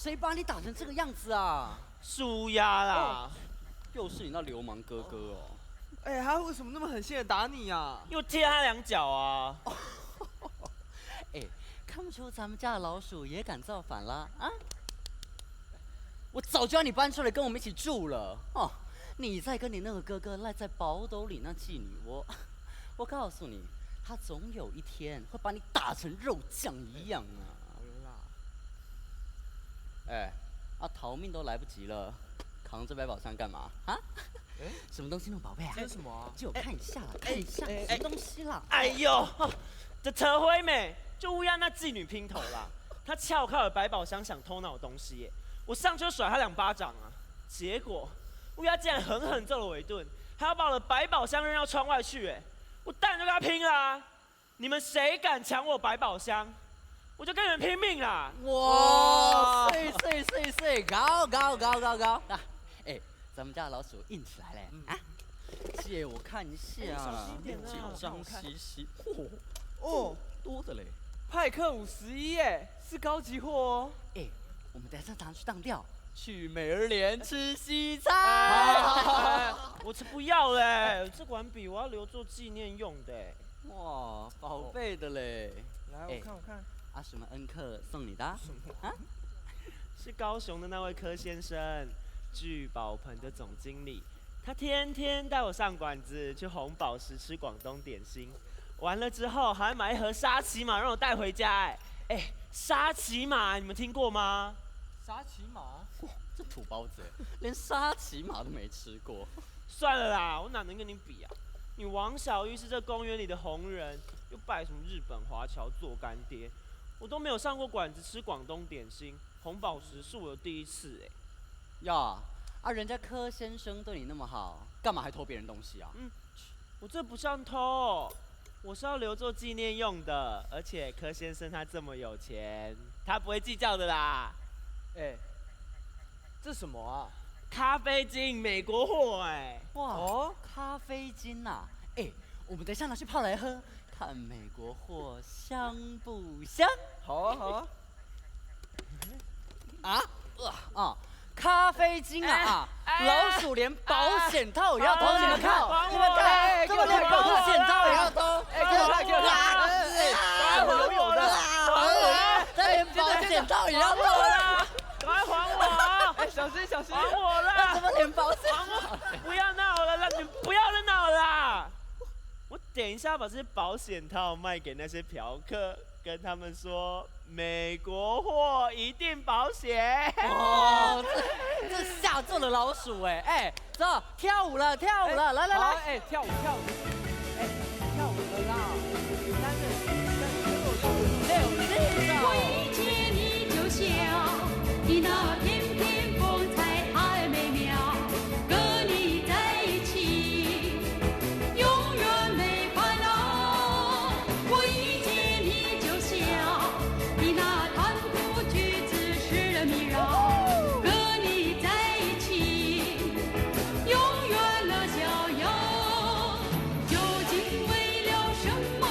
谁把你打成这个样子啊？输压啦！又是你那流氓哥哥哦！哎，他为什么那么狠心的打你呀？又踢他2脚啊！哎，看不出咱们家的老鼠也敢造反啦啊！我早就让你搬出来跟我们一起住了哦！你再跟你那个哥哥赖在宝斗里那妓女窝，我告诉你，他总有一天会把你打成肉酱一样啊！好了啦。哎，逃命都来不及了，扛这百宝箱干嘛啊？什么东西那么宝贝啊？这是什么啊？借我看一下啦，看一下什么东西啦？哎呦，这特辉美就乌鸦那妓女姘头啦！她撬开了百宝箱想偷拿我东西耶，我上去就甩她2巴掌啊！结果乌鸦竟然狠狠揍了我一顿，还要把我的百宝箱扔到窗外去哎！我当然就跟他拼啦！你们谁敢抢我百宝箱，我就跟你们拼命啦！哇，碎，高啊！哎，咱们家的老鼠硬起来嘞啊！借我看一下，小心一点啊紧张兮兮，哦，多的嘞！派克51耶，是高级货哦。哎，我们等一下拿去当掉，去美而莲吃西餐。我才不要嘞！这管笔我要留作纪念用的。哇，宝贝的嘞！来，我看。啊，什么恩客送你的？什么啊？是高雄的那位柯先生，聚宝盆的总经理。他天天带我上馆子去红宝石吃广东点心，完了之后还买一盒沙琪玛让我带回家。哎，沙琪玛你们听过吗？沙琪玛？哇，这土包子连沙琪玛都没吃过。算了啦，我哪能跟你比啊？你王小玉是这公园里的红人，又拜什么日本华侨做干爹，我都没有上过馆子吃广东点心，红宝石是我的第一次呀，人家柯先生对你那么好，干嘛还偷别人东西啊？我这不像偷，我是要留作纪念用的，而且柯先生他这么有钱，他不会计较的啦。哎，这什么啊？咖啡精，美国货哇，咖啡精呐！我们等一下拿去泡来喝，看美国货香不香？好啊。咖啡精啊！老鼠连保险套也要偷，你们看，这么连保险套也要偷，给我看，我有的，这连保险套也要偷啦！赶快还我！哎，小心！还我啦！怎么连保险？不要闹了啦！你不要再闹了啦！我等一下把这些保险套卖给那些嫖客，跟他们说美国货一定保险。哦，这下作的老鼠走，跳舞了，来，哎，跳舞，哎，跳舞了啦！男人，跟我跳舞。我一见你就笑，你那翩翩风采太美妙，跟你在一起永远没烦恼。我一见你就笑，你那谈吐举止使人迷绕，跟你在一起永远乐逍遥。究竟为了什么？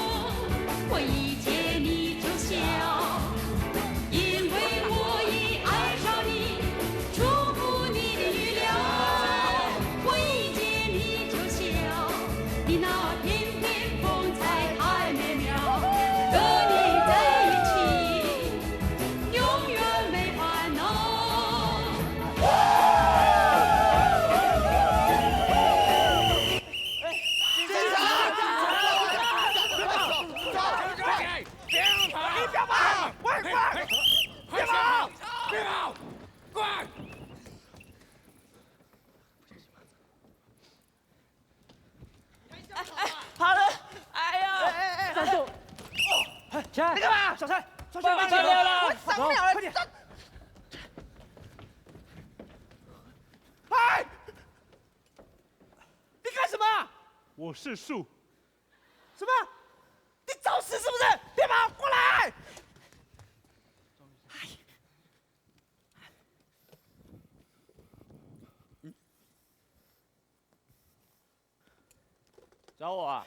我一见你就笑。因为我已爱上你，出乎你的预料。我一见你就笑，你那翩翩风采太美妙，跟你在一起永远没烦恼。好了，哎呀，站住！起来！你干嘛？小蔡，小慢点了，上不了了，快点！哎，你干什么？我是树，什么？你找死是不是？别跑，过来！找我啊？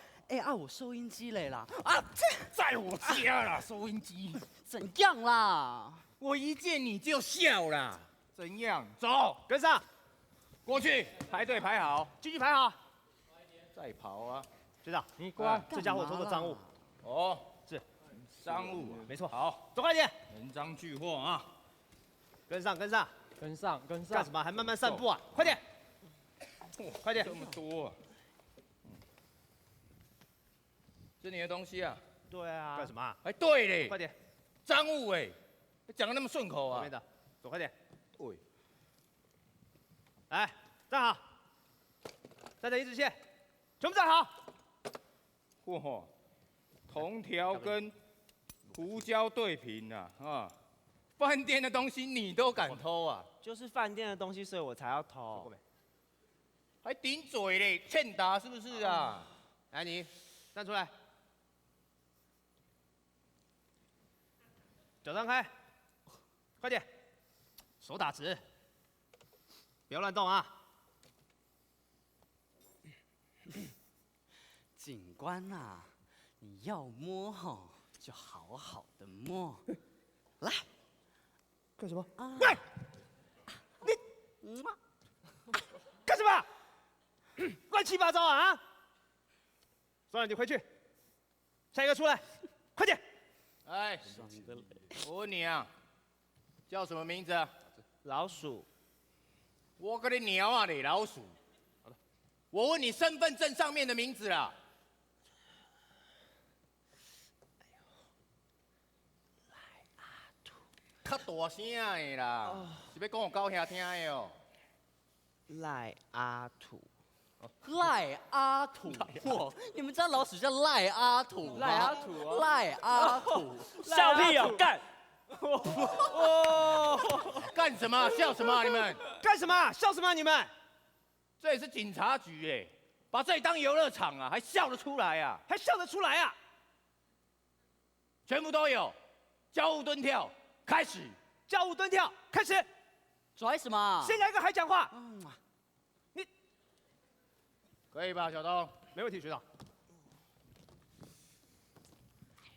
我收音机嘞啦！在我家啦，收音机。怎样啦？我一见你就笑啦。怎样？走，跟上，过去排队排好，继续排好。再跑啊。学长，你乖。这家伙偷的赃物。哦，是赃物，没错。好，走快点，人赃俱获啊。跟上，跟上。跟上，跟上。干什么？还慢慢散步啊？快点，快点。这么多、啊。是你的东西啊？对啊。干什么啊？哎，对嘞，快点，赃物哎，讲的那么顺口啊后面？的，走快点。喂，来，站好，站在一直线，全部站好。嚯，铜条跟胡椒对平啊啊！饭店的东西你都敢偷啊？就是饭店的东西，所以我才要偷。还顶嘴嘞，欠打是不是啊？来，你站出来，脚张开，快点，手打直，不要乱动啊！警官呐、你要摸吼，就好好的摸。来，干什么？啊，喂，嗯干什么？乱七八糟啊！算了，你回去，下一个出来，快点！哎，爽的嘞。我问你啊，叫什么名字啊？老鼠，我跟你鸟啊，你老鼠！我问你身份证上面的名字啦。较大声的啦，是要讲我高兄听的哦。赖阿土，赖阿土，哇！你们家老鼠叫赖阿土吗？赖阿土啊赖阿土，笑屁哦，干！干什么？笑什么啊、你们？干什么？笑什么？你们这里是警察局哎，把这里当游乐场啊，还笑得出来啊？还笑得出来啊？全部都有，交互蹲跳，开始。交互蹲跳，开始！拽什么？先来一个还讲话，嗯，可以吧，小东？没问题，学长。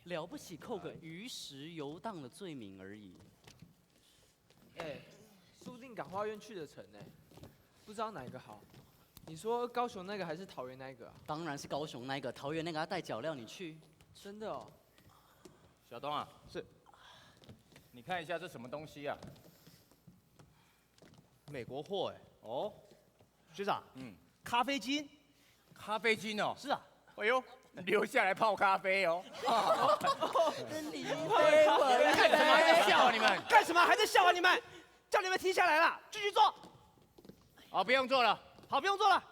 了不起，扣个鱼食游荡的罪名而已。哎，说不定赶花园去得成呢，不知道哪一个好。你说高雄那个还是桃园那个啊？当然是高雄那个，桃园那个要带脚镣，你去。真的哦。小东啊，是，你看一下这什么东西啊？美国货哎，哦，学长，嗯，咖啡机咖啡机哦。是啊，哎呦，留下来泡咖啡哦。你飞我干什么还在笑啊你们？干什么还在笑啊你们？叫你们停下来了，继续做。好，不用做了，好，不用做了，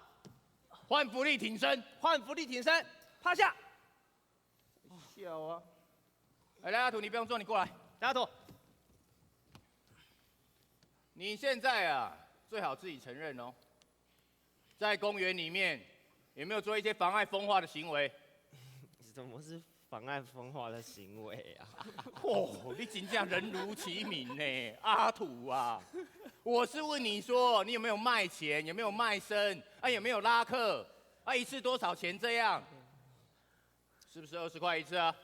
换浮力挺身。换伏地挺身，趴下。笑啊！哎，来阿土，你不用做，你过来。大头，你现在啊，最好自己承认哦，在公园里面有没有做一些妨碍风化的行为？怎么是妨碍风化的行为啊？哦，你真正人如其名呢，阿土啊！我是问你说，你有没有卖钱？有没有卖身？啊，有没有拉客？啊，一次多少钱？这样，是不是20块一次啊？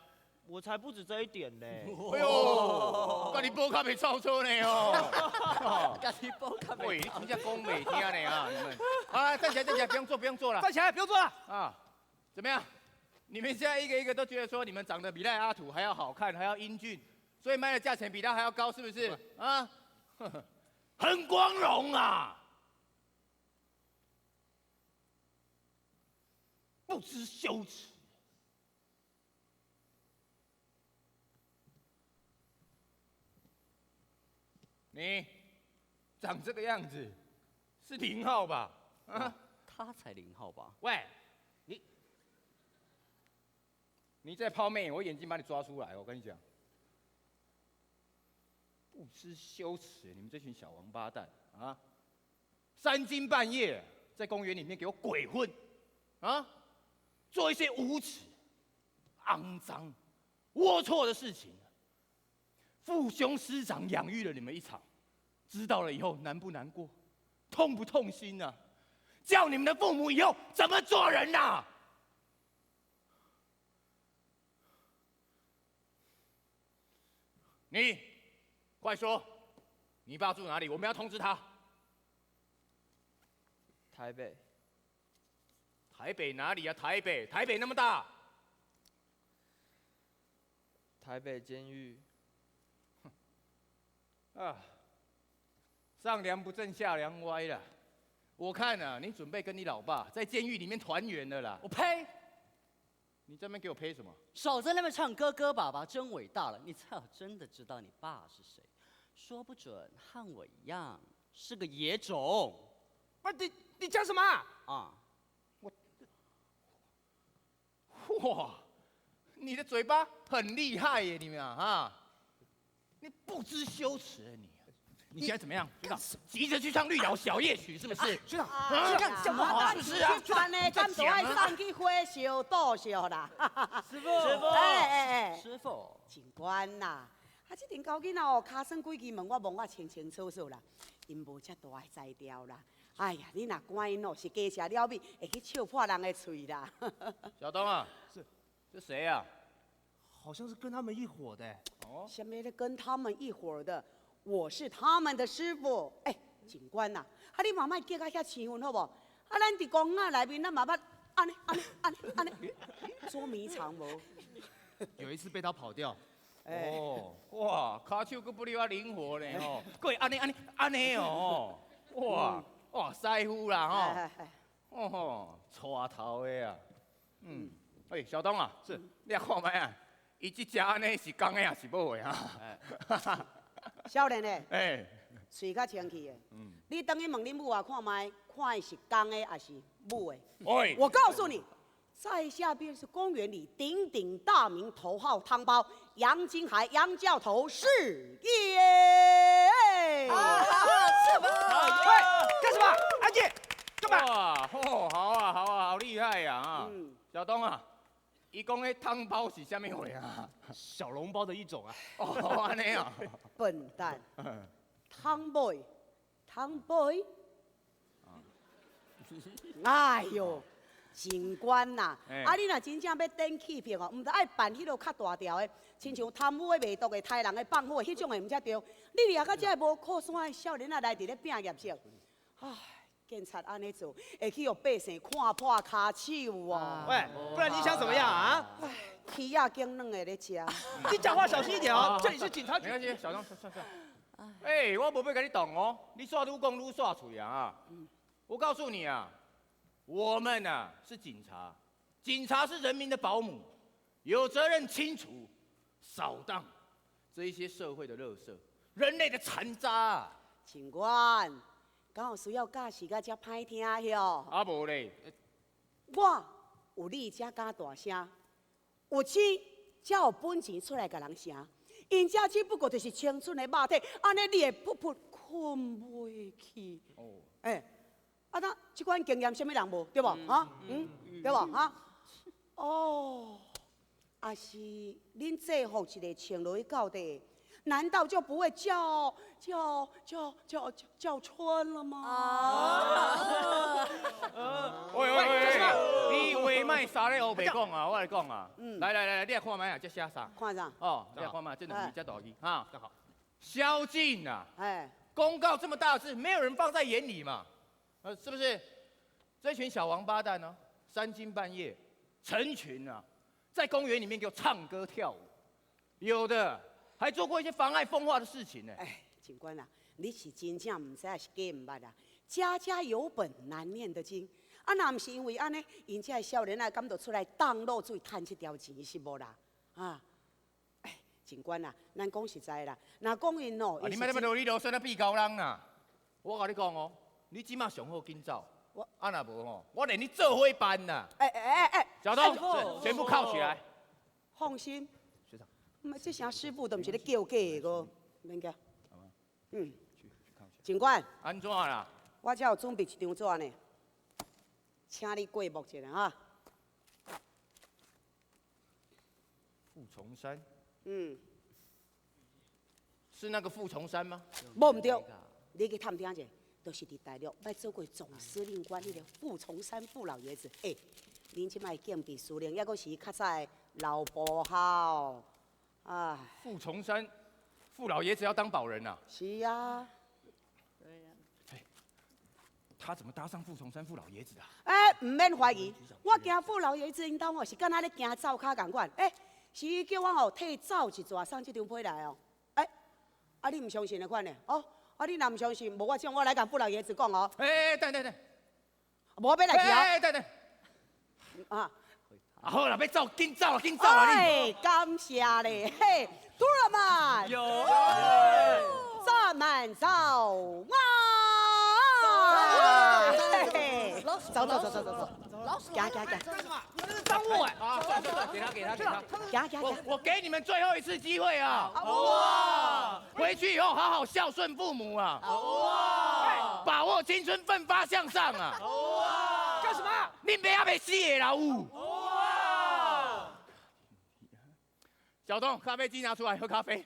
我才不止这一点呢。哎呦，跟你波卡没超车呢哦！咖喱包咖喂，啡你真正讲没听呢啊！你们，好了，站起来，站起来，不用做，不用做了站起来，不用做了。啊！怎么样？你们现在一个一个都觉得说你们长得比赖阿土还要好看，还要英俊，所以卖的价钱比他还要高，是不是？啊，很光荣啊！不知羞耻。你长这个样子，是0号吧？啊，他才0号吧？喂，你在抛媚眼，我眼睛把你抓出来，我跟你讲，不知羞耻！你们这群小王八蛋啊！3更半夜在公园里面给我鬼混，啊，做一些无耻、肮脏、龌龊的事情。父兄师长养育了你们一场，知道了以后难不难过，痛不痛心啊？叫你们的父母以后怎么做人啊？你快说，你爸住哪里？我们要通知他。台北，台北哪里啊？台北那么大。台北监狱。啊，上梁不正下梁歪了。我看啊，你准备跟你老爸在监狱里面团圆了啦。我呸！你这边给我呸什么？少在那边唱哥哥爸爸真伟大了，你才要真的知道你爸是谁。说不准和我一样是个野种啊，你讲什么？啊！哇，你的嘴巴很厉害耶，你们啊，你不知羞耻啊你！你现在怎么样？学长，急着去唱绿岛小夜曲是不是？学长，啊，这么好是不是啊？穿的敢都爱送去火烧岛烧啦！师傅，哎，师傅，警官呐，这阵狗囡仔哦，卡算几支门，我问我清清楚楚啦，因无遮大的才调啦。哎呀，你若管因哦，是加吃了米，会去笑破人的嘴啦。小东啊，这谁啊？好像是跟他们一伙的。哦，什么的跟他们一伙儿的，我是他们的师傅。哎，警官呐，你慢慢叫到遐气氛好不？咱伫公园内面，咱慢慢安尼，捉迷藏无？有一次被他跑掉，哦，哇，卡手佫不哩我灵活呢哦，佫会安尼哦，哇，师傅啦吼，哦吼，带头的啊，哎，小东啊，是，你看卖啊，伊这只安尼是公的还是母的啊？少年诶，哎，嘴较清气的，你等于问恁母啊看卖，看伊是公的还是母的？喂，我告诉你，在下便是公园里鼎鼎大名头号汤包杨金海杨教头是也。师傅，喂，干什么？安静，干嘛？哇，哦，好啊，好厉害呀啊！嗯小东啊，伊讲迄汤包是啥物货啊？小笼包的一种啊。哦，安尼啊。笨蛋，汤 boy，汤 boy。哎呦，警官呐，啊你若真正要顶欺骗哦，毋得爱办迄落较大条的，亲像贪污的、卖毒的、杀人的、放火的迄种的，毋才对。你掠到这无靠山的少年仔来伫咧拼业绩，唉，警察安尼做，会去互百姓看破骹手啊！喂，不然你想怎么样啊？鱼仔经软的咧吃。你讲话小心一点哦，这里是警察局。没关系，小东，算。哎，我无要跟你动哦，你耍愈讲愈耍嘴啊！我告诉你啊，我们啊是警察，警察是人民的保姆，有责任清除、扫荡这一些社会的垃圾、人类的残渣啊！警官，敢有需要解释甲遮歹听哟？啊无咧，我有理才敢大声，有钱才有本钱出来甲人声。因遮只不过就是青春的肉体，安尼你会噗噗困袂去。哦，哎，啊那即款经验，什么人无？对无？哈，对无？哈，哦，啊是恁制服一个穿落去到底，难道就不会叫春了吗？喂，你话卖啥咧黑白讲啊？我来讲啊，来，你来看卖啊，这写啥？看啥？哦，你来看卖，这两字这大字哈，正好。宵禁啊，哎，公告这么大字，没有人放在眼里嘛？是不是？这群小王八蛋呢，三更半夜成群啊，在公园里面给我唱歌跳舞，有的还做过一些妨碍风化的事情呢。哎，警官啊，你是真正唔知还是假唔捌啊？家家有本难念的经，啊，若唔是因为安尼，因这的少年仔敢就出来当漏水赚这条钱是无啦？啊，哎，警官啊，咱讲实在啦，若讲因哦，你莫这么啰里啰嗦的比高人啦！我甲你讲哦，你即马上好紧走。啊若无吼，我连你做伙办呐！哎，小东，全部铐起来。放心，学长，这声师傅都唔是咧叫假的个，免惊。警官，安怎啦？我这有准备一张纸呢，请你过目一下哈。傅从山是是那个傅从山吗？无唔对，你去探听者，都是伫大陆捌做过总司令官迄个傅从山傅老爷子。哎，恁即摆建备司令，抑阁是较早的老部校。哎，傅从山傅老爷子要当保人呐、是呀。他怎么搭上傅崇山傅老爷子的、啊？哎，唔免怀疑，我惊傅老爷子因兜哦是敢若咧行灶骹共款。哎，是伊叫我哦替灶一逝送这张批来哦。哎，啊你唔相信的款呢？哦，啊你若唔相信，无我请我来甲傅老爷子讲哦。哎，等，无要来去哦。哎，等，啊。啊好啦，要走，紧走啦，紧走啦你。哎，感谢咧，嘿，徒儿们，有。咱们走啊！走，老鼠，行，你们是赃物哎！啊，算，给他，行。我给你们最后一次机会啊！好啊！回去以后好好孝顺父母啊！好啊！把握青春，奋发向上啊！好啊！干什么？你别要被死的老五！好啊！小东，咖啡机拿出来，喝咖啡。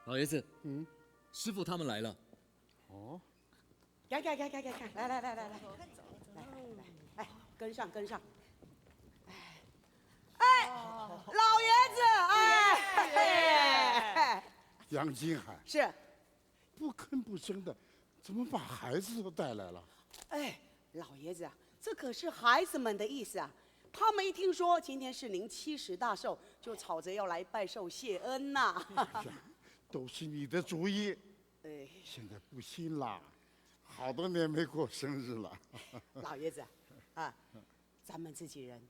老爷子，师傅他们来了。行，来，跟上。哎，老爷子，哎，杨金海是，不吭不声的，怎么把孩子都带来了？哎，老爷子啊，这可是孩子们的意思啊。他们一听说今天是您70大寿，就吵着要来拜寿谢恩呐。都是你的主意。哎，现在不行啦，好多年没过生日了。老爷子啊，咱们自己人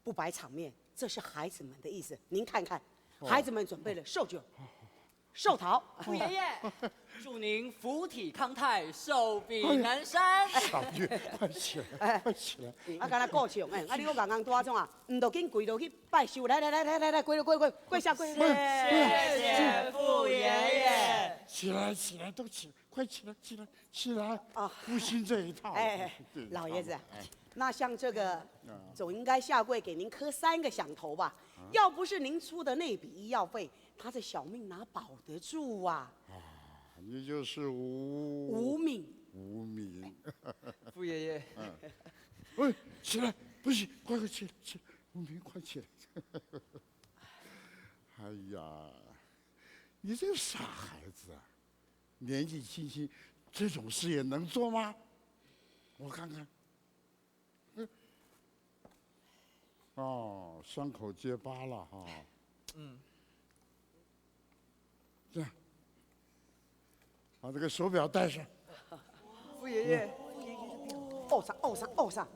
不摆场面，这是孩子们的意思。您看看，孩子们准备了寿酒、寿桃。傅爷爷，祝您福体康泰，寿比南山。小玉，快起来，快起来！啊，敢若顾唱哎，啊，你我刚刚多种啊，唔就紧跪落去拜寿，来，跪下。谢谢傅爷爷。起来，都起来，快起来！啊，不信这一套。哎，老爷子，那像这个，总应该下跪给您磕3个响头吧？要不是您出的那笔医药费，他这小命哪保得住啊？你就是无名。傅爷爷，喂，起来，不行，快起来，无名，快起来！哎呀，你这个傻孩子啊，年纪轻，这种事也能做吗？我看看。哦，伤口结疤了哈。这样，把这个手表戴上。傅爷爷，哦上。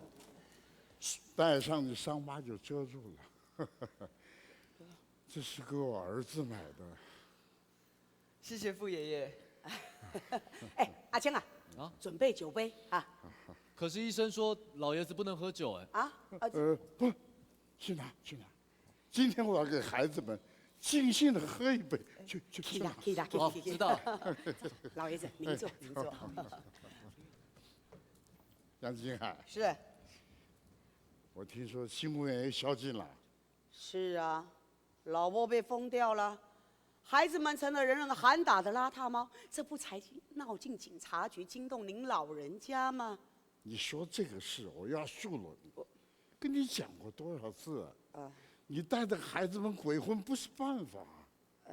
戴上你伤疤就遮住了。这是给我儿子买的。谢谢傅爷爷。哎，阿青啊，准备酒杯啊。可是医生说老爷子不能喝酒哎。不，去拿。今天我要给孩子们尽兴的喝一杯，去拿。好，知道。老爷子，您坐。杨金海，是。我听说新公园也宵禁了。是啊，老婆被封掉了，孩子们成了人人喊打的邋遢猫，这不才闹进警察局，惊动您老人家吗？你说这个事，我要恕了你。跟你讲过多少次啊？你带着孩子们鬼混不是办法。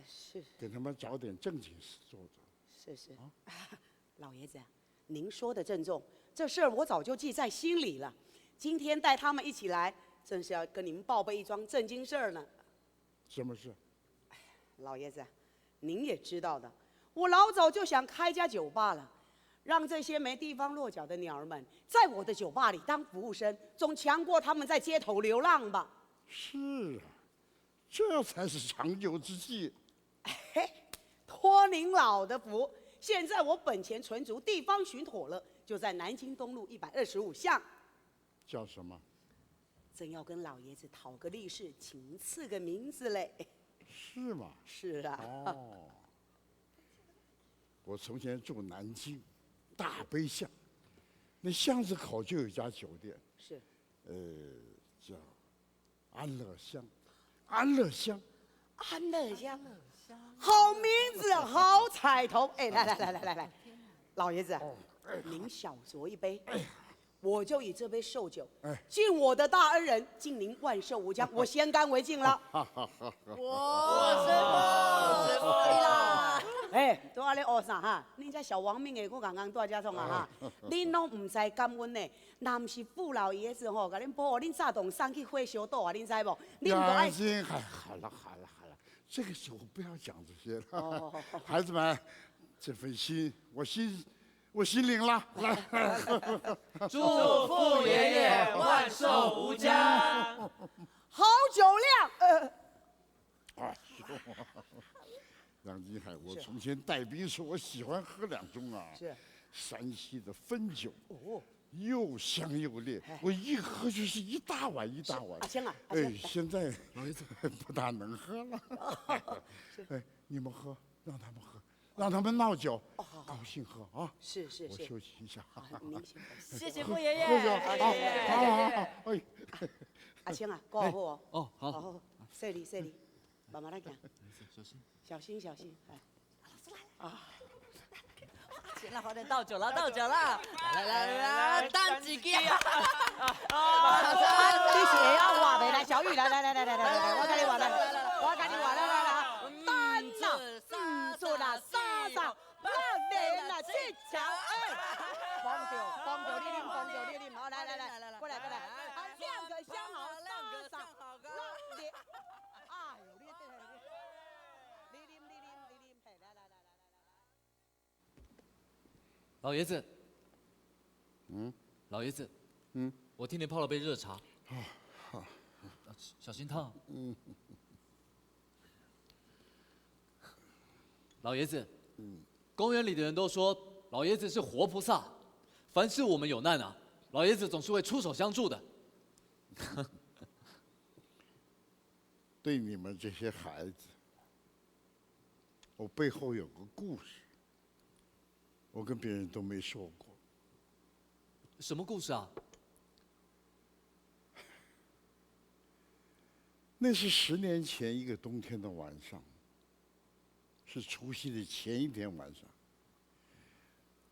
是。给他们找点正经事做做。是。老爷子，您说的郑重，这事儿我早就记在心里了。今天带他们一起来，正是要跟你们报备一桩正经事儿呢。什么事？老爷子，您也知道的，我老早就想开家酒吧了，让这些没地方落脚的鸟儿们在我的酒吧里当服务生，总强过他们在街头流浪吧。是啊，这才是长久之计。嘿，托您老的福，现在我本钱存足，地方寻妥了，就在南京东路125巷。叫什么？正要跟老爷子讨个利是，请赐个名字嘞。是吗？是啊。哦，我从前住南京大悲巷，那巷子口就有一家酒店，是，叫安乐乡。安乐乡，安乐乡，好名字，好彩头。哎，来，老爷子，您小酌一杯。我就以这杯寿酒，敬我的大恩人，敬您万寿无疆，我先干为敬了。师傅啦！哎，都安尼学啥哈？恁这小亡命的，我刚刚在遮创啊哈，恁拢唔知感恩呢。若唔是父老爷子吼，甲恁保护，恁早动送去火烧岛啊，恁知无？恁都爱。好了，这个时候不要讲这些了。孩子们，这份心，我心领了。来，祝父爷爷万寿无疆，好酒量。哎呦，杨金海，我从前带兵时，我喜欢喝2盅啊。是。山西的汾酒，又香又烈，我一喝就是一大碗。阿香啊，哎，现在老爷子不大能喝了。哎，你们喝，让他们喝。让他们闹酒，高兴喝啊！是，我休息一下。您先喝。谢谢傅爷爷。好。哎，阿青啊，过好哦。哦，好。好，谢你，慢慢来讲。小心。小心。哎，老师来了啊！行了，快点倒酒了。来，单几个啊！你是会晓画袂来？小玉来，我跟你画来，单呐，出啦，3上6连啦，7巧哎，放着你啉，好来，过来，2个相好，3上6连，哎呦，你啉，来。老爷子，老爷子，我替您泡了杯热茶。好，小心烫。老爷子，公园里的人都说老爷子是活菩萨，凡是我们有难啊，老爷子总是会出手相助的。对你们这些孩子，我背后有个故事，我跟别人都没说过。什么故事啊？那是10年前一个冬天的晚上，是除夕的前一天晚上，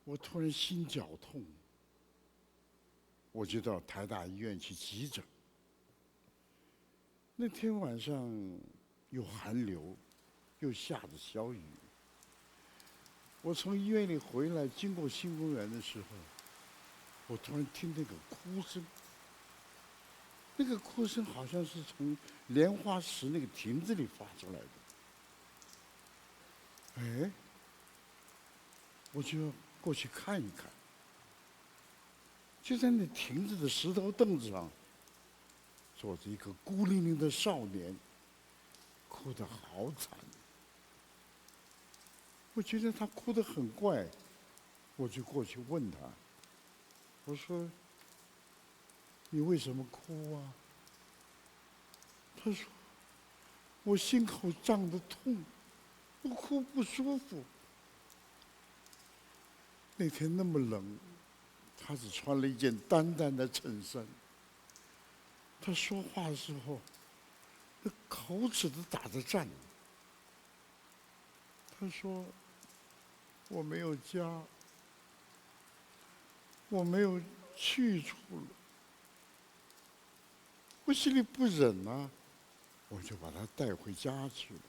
我突然心绞痛，我就到台大医院去急诊。那天晚上有寒流，又下着小雨。我从医院里回来，经过新公园的时候，我突然听那个哭声。那个哭声好像是从莲花池那个亭子里发出来的。哎，我就要过去看一看。就在那亭子的石头凳子上，坐着一个孤零零的少年，哭得好惨。我觉得他哭得很怪，我就过去问他，我说：“你为什么哭啊？”他说：“我心口胀得痛，我哭不舒服。”那天那么冷，他只穿了一件单单的衬衫。他说话的时候，那口齿都打着颤。他说：“我没有家，我没有去处了。”我心里不忍啊，我就把他带回家去了。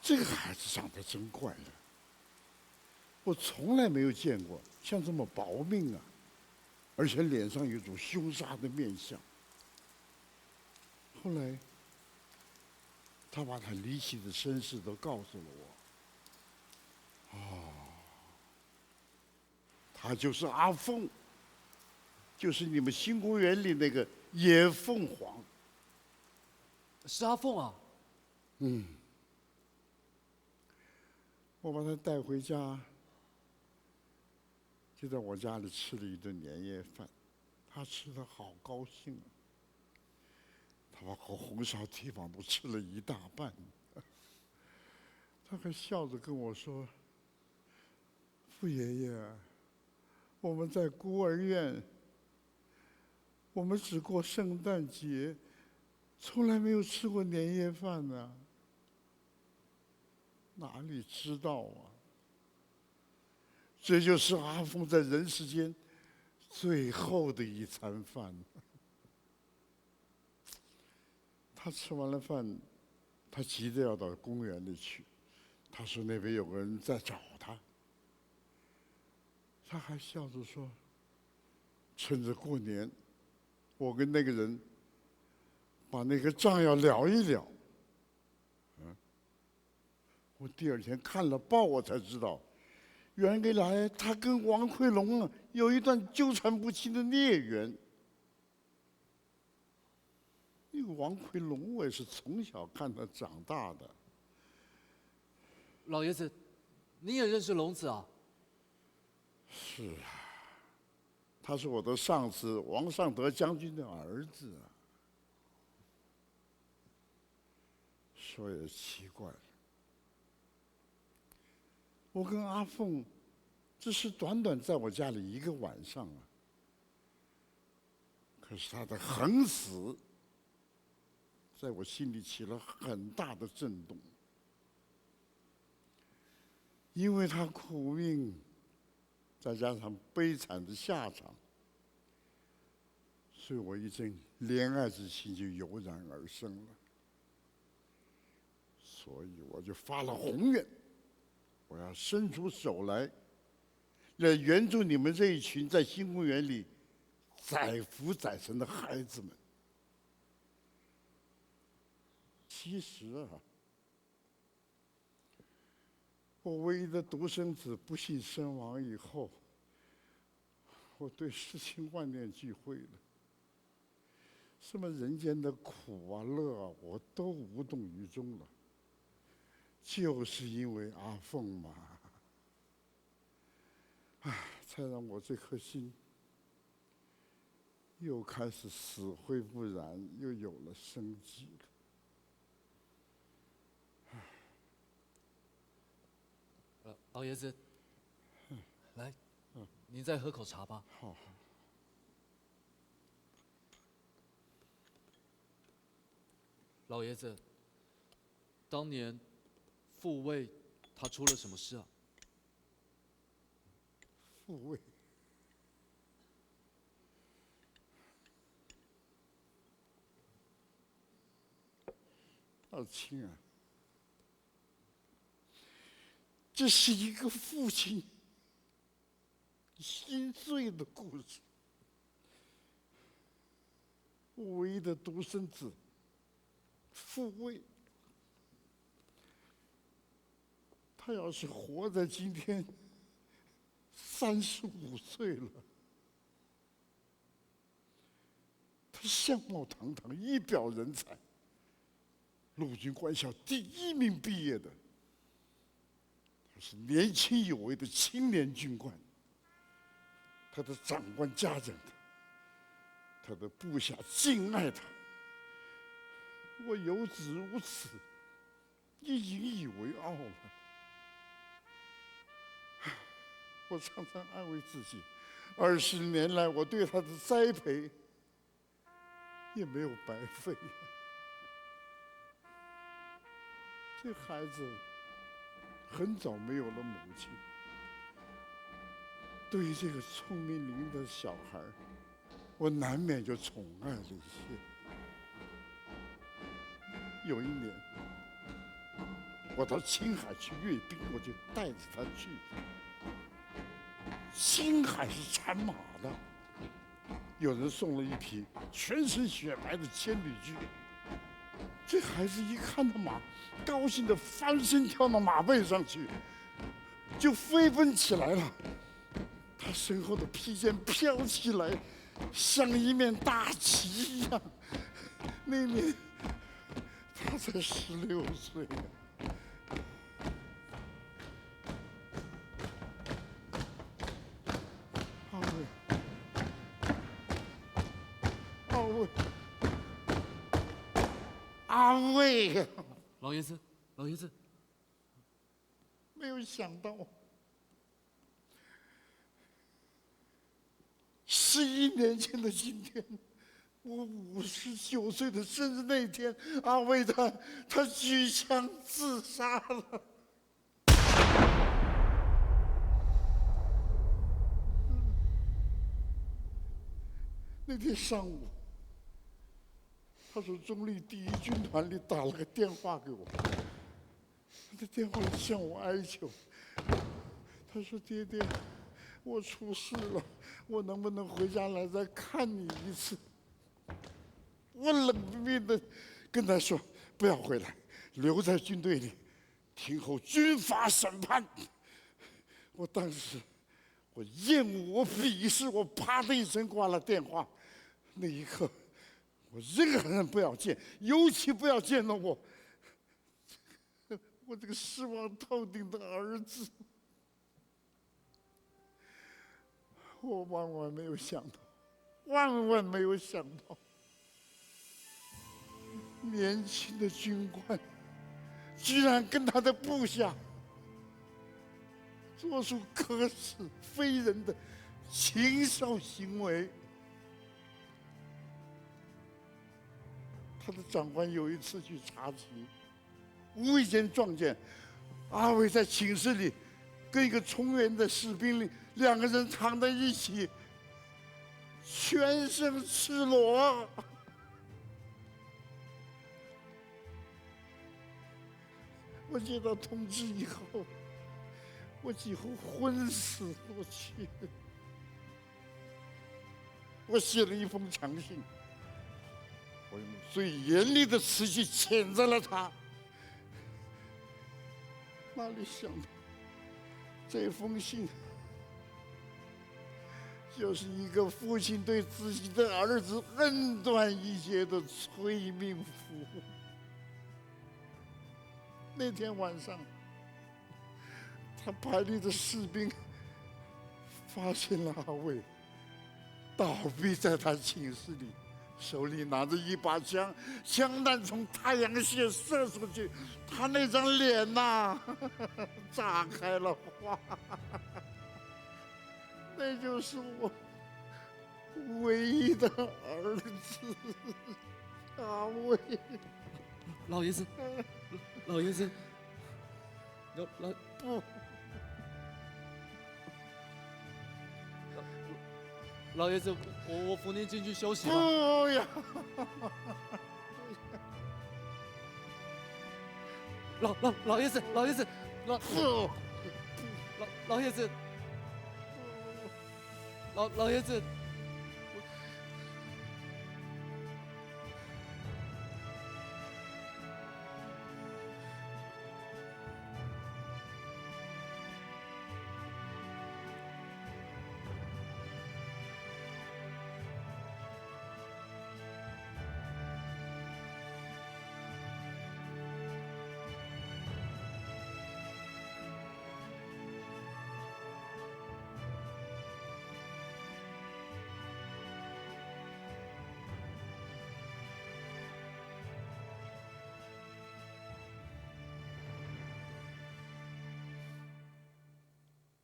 这个孩子长得真怪了，我从来没有见过像这么薄命啊，而且脸上有种凶杀的面相。后来，他把他离奇的身世都告诉了我。他就是阿凤，就是你们新公园里那个野凤凰。是阿凤啊。我把他带回家，就在我家里吃了一顿年夜饭，他吃得好高兴啊。他把红烧蹄膀都吃了一大半，他还笑着跟我说：“傅爷爷，我们在孤儿院，我们只过圣诞节，从来没有吃过年夜饭呢。”哪里知道啊！这就是阿凤在人世间最后的一餐饭。他吃完了饭，他急着要到公园里去。他说那边有个人在找他。他还笑着说：“趁着过年，我跟那个人把那个账要聊一聊。”我第二天看了报，我才知道，原来他跟王奎龙啊有一段纠缠不清的孽缘。那个王奎龙，我也是从小看他长大的。老爷子，你也认识龙子啊？是啊，他是我的上司王尚德将军的儿子啊。说也奇怪了。我跟阿凤，只是短短在我家里一个晚上啊。可是他的横死，在我心里起了很大的震动。因为他苦命，再加上悲惨的下场，所以我一阵怜爱之情就油然而生了。所以我就发了宏愿。我要伸出手来援助你们这一群在新公园里载浮载沉的孩子们。其实啊，我唯一的独生子不幸身亡以后，我对事情万念俱灰了。什么人间的苦啊乐啊，我都无动于衷了。就是因为阿凤嘛，才让我这颗心又开始死灰不燃，又有了生机了。老爷子，来，您再喝口茶吧。好。老爷子，当年傅卫他出了什么事啊？傅卫，老亲啊，这是一个父亲心碎的故事。我唯一的独生子傅卫，他要是活在今天，35岁了，他相貌堂堂，一表人才，陆军官校第1名毕业的，他是年轻有为的青年军官。他的长官嘉奖他，他的部下敬爱他。我有子如此，也引以为傲了。我常常安慰自己，20年来我对他的栽培也没有白费。这孩子很早没有了母亲，对于这个聪明伶俐的小孩，我难免就宠爱了一些。有一年，我到青海去阅兵，我就带着他去。青海是产马的，有人送了一匹全身雪白的千里驹，这孩子一看到马，高兴的翻身跳到马背上去，就飞奔起来了。他身后的披肩飘起来，像一面大旗一样。那年他才16岁呀。阿伟，阿伟呀！老爷子，老爷子，没有想到，11年前的今天，我59岁的生日那天，阿伟他举枪自杀了。那天上午，他从中立第1军团里打了个电话给我，他在电话里向我哀求，他说：“爹爹，我出事了，我能不能回家来再看你一次？”我冷冰冰的跟他说：“不要回来，留在军队里，听候军法审判。”我当时，我厌恶，我鄙视，我啪的一声挂了电话。那一刻，我任何人不要见，尤其不要见到我这个失望透顶的儿子。我万万没有想到，万万没有想到，年轻的军官居然跟他的部下做出可耻非人的禽兽行为。他的长官有一次去查缉，无意间撞见阿伟在寝室里跟一个从员的士兵2个人躺在一起，全身赤裸。我接到通知以后，我几乎昏死过去。我写了一封长信，我用最严厉的词去谴责了他。哪里想到，这封信就是一个父亲对自己的儿子恩断义绝的催命符。那天晚上，他排里的士兵发现了阿伟倒闭在他寝室里，手里拿着一把枪，枪弹从太阳穴射出去，他那张脸呐，炸开了花。那就是我唯一的儿子阿伟。老爷子，老爷子，不，老爷子，我扶您进去休息吧。不呀！老爷子，老爷子，不，老爷子，老爷子。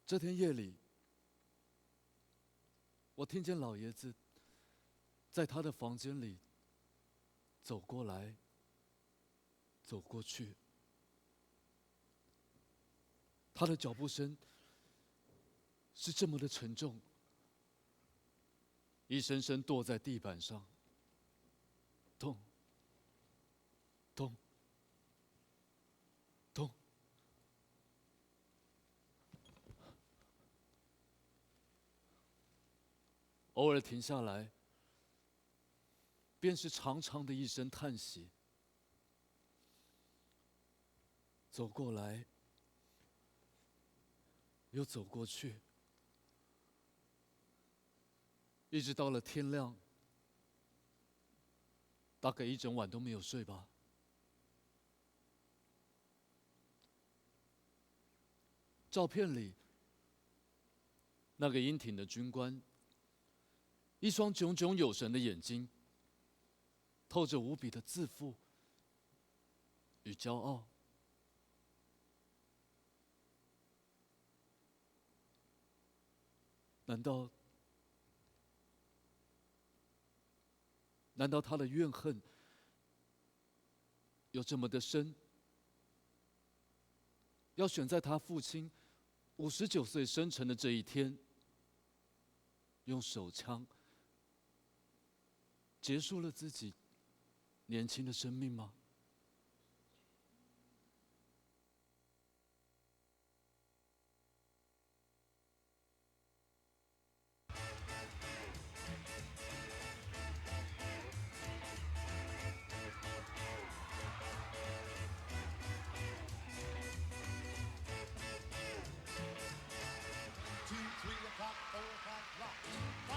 这天夜里，我听见老爷子在他的房间里走过来，走过去，他的脚步声是这么的沉重，一声声跺在地板上，咚，咚，咚。偶尔停下来，便是长长的一声叹息。走过来，又走过去，一直到了天亮，大概一整晚都没有睡吧。照片里，那个英挺的军官，一双炯炯有神的眼睛，透着无比的自负与骄傲。难道他的怨恨有这么的深？要选在他父亲59岁生辰的这一天，用手枪结束了自己年轻的生命吗？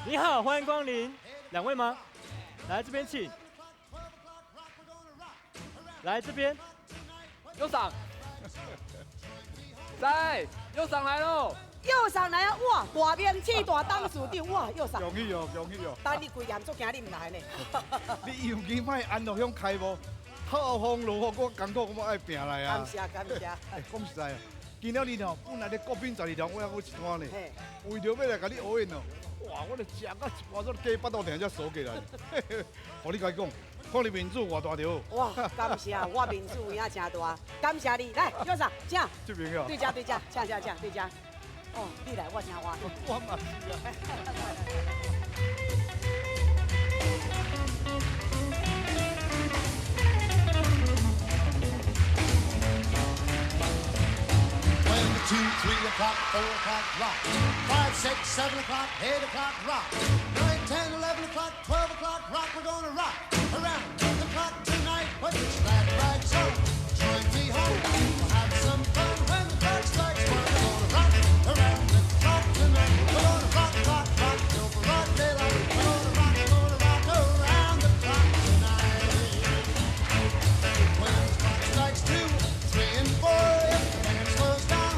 你好，欢迎光临，两位吗？来这边请。来这边，右上，在右上来喽！右上来啊！哇，大面气大董事长，哇，右上。容易哦，容易哦。但你规严肃惊你唔来呢？你尤其莫安乐乡开无，透风落雨，我艰苦我爱拼来啊。感谢感谢。讲实在啊，今仔日吼，本来咧国宾12条，我还有一摊呢。为着要来甲你学演哦，哇，我咧食到一盘鸡巴肚定才收起来。互你甲伊讲，看你面子偌大条。哇，感谢，我面子有影真大，感谢你。来，右上，请。这边啊。对家，请，对家。哦，你来，我请我。我嘛是啊。2, 3 o'clock, 4 o'clock, rock. 5, 6, 7 o'clock, 8 o'clock, rock. 9, 10, 11 o'clock, 12 o'clock, rock. We're gonna rock around the clock tonight. Put your glad rags on, join me home. We'll have some fun when the clock strikes 1. We're gonna rock around the clock tonight. We're gonna rock, rock, rock till broad daylight. We're gonna rock around the clock tonight. When the clock strikes 2, 3, and 4, if the band slows down.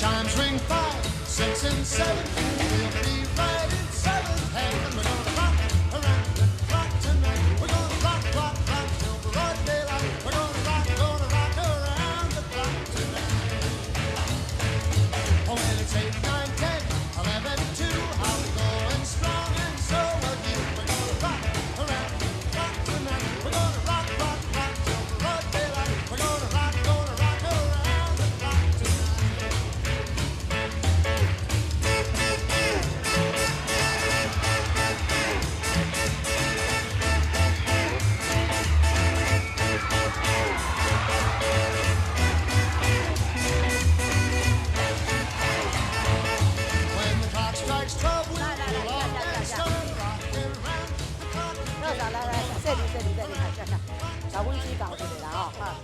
Chimes ring 5, 6, and 7. We'll be right in 7th heaven. We're gonna rock around the clock tonight. We're gonna rock, rock, rock till broad daylight. We're gonna rock around the clock tonight. Oh, and it's 8, 9, 10, 11, 2. How we going strong and so are you. We're gonna rock around the clock tonight. We're gonna rock, rock, rock till broad daylight. We're gonna rock around the clock tonight. When the clock strikes 12, we'll all dance and rock around the clock. 来，这里，小温馨搞这里了啊！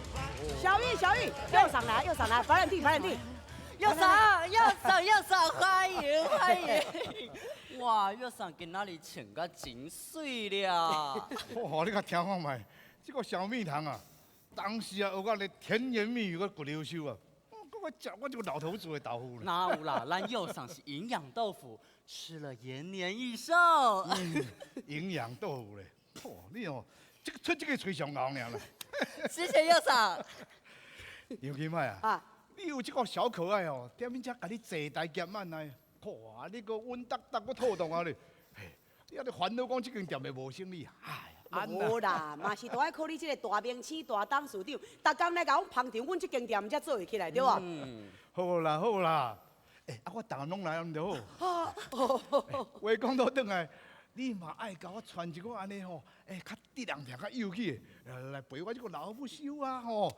小玉，右上来，白兰地，右上，欢迎！哇，右上今仔日穿甲真水了。哇，你甲听看卖，这个小蜜糖啊，当时啊，学我咧甜言蜜语个骨溜手啊，我食我这个老头子的豆腐呢。哪有啦，咱右上是营养豆腐，吃了延年益寿。营养豆腐嘞，哇，你哦，这个吹上牛呢啦。谢谢右上。尤其卖啊，你有这个小可爱哦，踮面遮甲你坐台夹慢来，哇，你个稳当当个妥当啊你，你还咧烦恼讲这间店的无生意，哎，无啦，嘛是都爱靠你这个大明星、大董事长，逐工来甲阮捧场，阮这间店才做会起来，对吧？好啦好啦，我逐个拢来安就好。话讲到转来，你嘛爱甲我传一个安尼吼，较直人听较有趣的，来陪我这个老不休啊吼，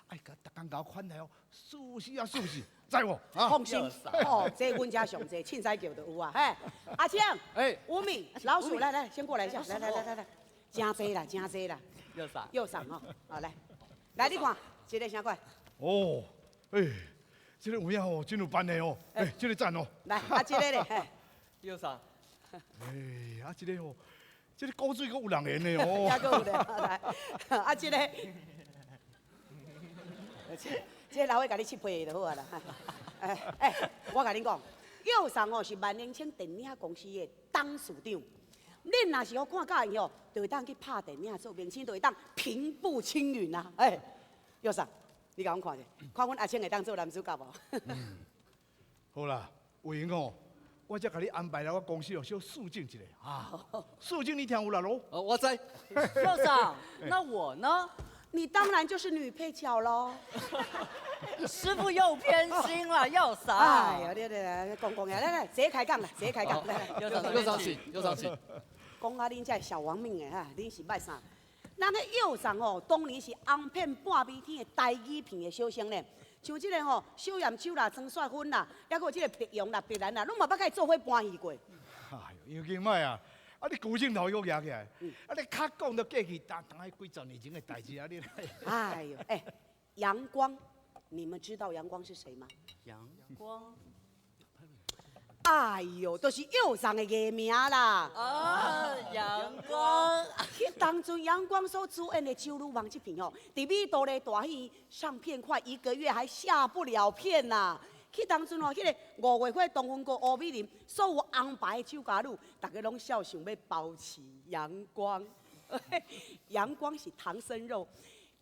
爱甲逐工甲我款待哦，舒适啊舒适，知无？放心，这阮家上济凊彩叫就有啊，嘿。阿青，吴敏，老鼠，来，先过来一下，来，真济啦，真济啦。右上哦，好来，你看，这个啥款？哦，这个有影哦，真有办的哦，这个赞哦。来，这个咧，右上。这个哦，这个古水阁有人缘的哦。还阁有咧，来，这个，这老伙甲你切配就好啊啦。我甲你讲，右上哦是万年青电影公司的董事长。恁若是好看介意哦，就会当去拍电影做明星，就会当平步青云啊！右上，你甲阮看者，看阮阿青会当做男主角无？好啦，有闲哦，我才甲你安排来我公司哦，小肃静一下啊。肃静你听有啦咯？我知。右上，那我呢？你当然就是女配角喽。师傅又偏心了，右上。哎呀，对，讲呀，来，直接开讲啦，直接开讲，来，右上请。讲啊，恁这小王命的哈，恁是卖啥？咱个右上哦，当年是红遍半边天的台语片的小生呢，像这个吼小盐手啦、张雪芬啦，还有这个碧蓉啦、碧兰啦，拢嘛捌甲伊做伙搬戏过。杨金麦啊，你古镜头又举起来，你较讲到过去，当几十年前的代志啊，你。哎呦，阳光，你们知道阳光是谁吗？阳光。哎呦，都是右上的艺名啦！阳光，迄当阵阳光所主演的《酒女王》这片哦，伫美都的大戏上片快1个月还下不了片呐。去当阵哦，迄个5月花东风国吴美玲所有红白的酒家女，大家拢笑想要包起阳光。阳光是唐僧肉，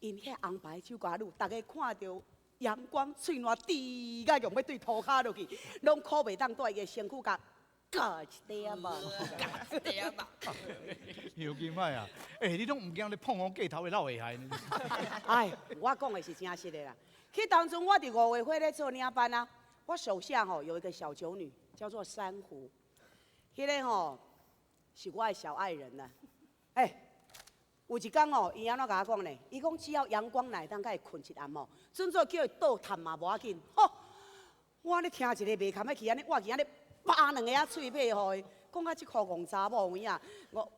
因迄红白酒家女，大家看到。阳光嘴暖滴甲用要对涂骹落去，拢可袂当带伊个身躯甲夹一点嘛，夹一点嘛。杨金麦啊，你拢唔惊你碰红过头会闹危害呢？我讲的是真实的啦。去当中我伫5月花咧做领班啊，我手下有一个小酒女叫做珊瑚，迄个是我的小爱人啦。有一天伊安怎甲我讲呢？伊讲只要阳光来，当甲伊困一暗准做叫伊倒探嘛无要紧。我咧听一个袂堪的去安尼，我去安尼扒2个仔喙皮互伊，讲到即箍戆查某有影，我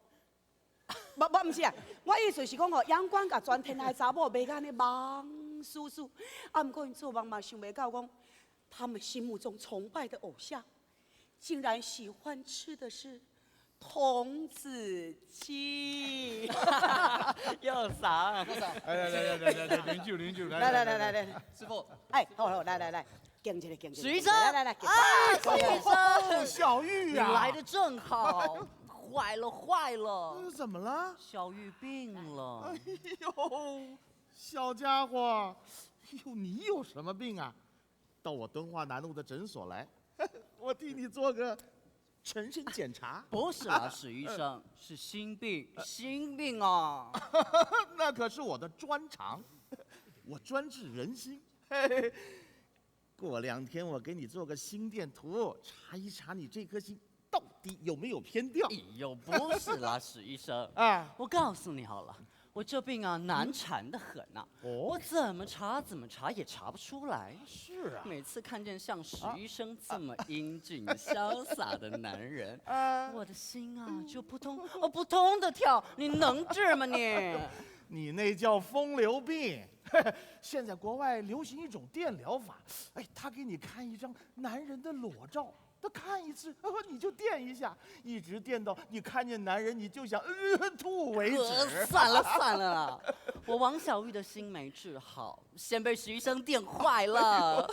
毋是啊，我意思是讲阳光甲全天下查某袂甲安尼忙叔叔，毋过因做梦嘛想袂到讲，他们心目中崇拜的偶像，竟然喜欢吃的是。童子鸡，右上，来，零酒，来，师傅，好，来，敬一个，许医生，来，许医生，小玉啊，你来的正好，坏了，怎么了？小玉病了。哎呦，小家伙，你有什么病啊？到我敦化南路的诊所来，我替你做个。全身检查不是啊，史医生，是心病啊！那可是我的专长，我专治人心。过2天我给你做个心电图，查一查你这颗心到底有没有偏掉。哎呦，不是啦，史医生啊，我告诉你好了。我这病啊难缠得很呐，我怎么查也查不出来。是啊，每次看见像史医生这么英俊潇洒的男人，我的心啊就扑通的跳。你能治吗你？你那叫风流病。现在国外流行一种电疗法，他给你看一张男人的裸照。他看一次，你就电一下，一直电到你看见男人你就想吐为止。算了啦，我王小玉的心没治好，先被史医生电坏了。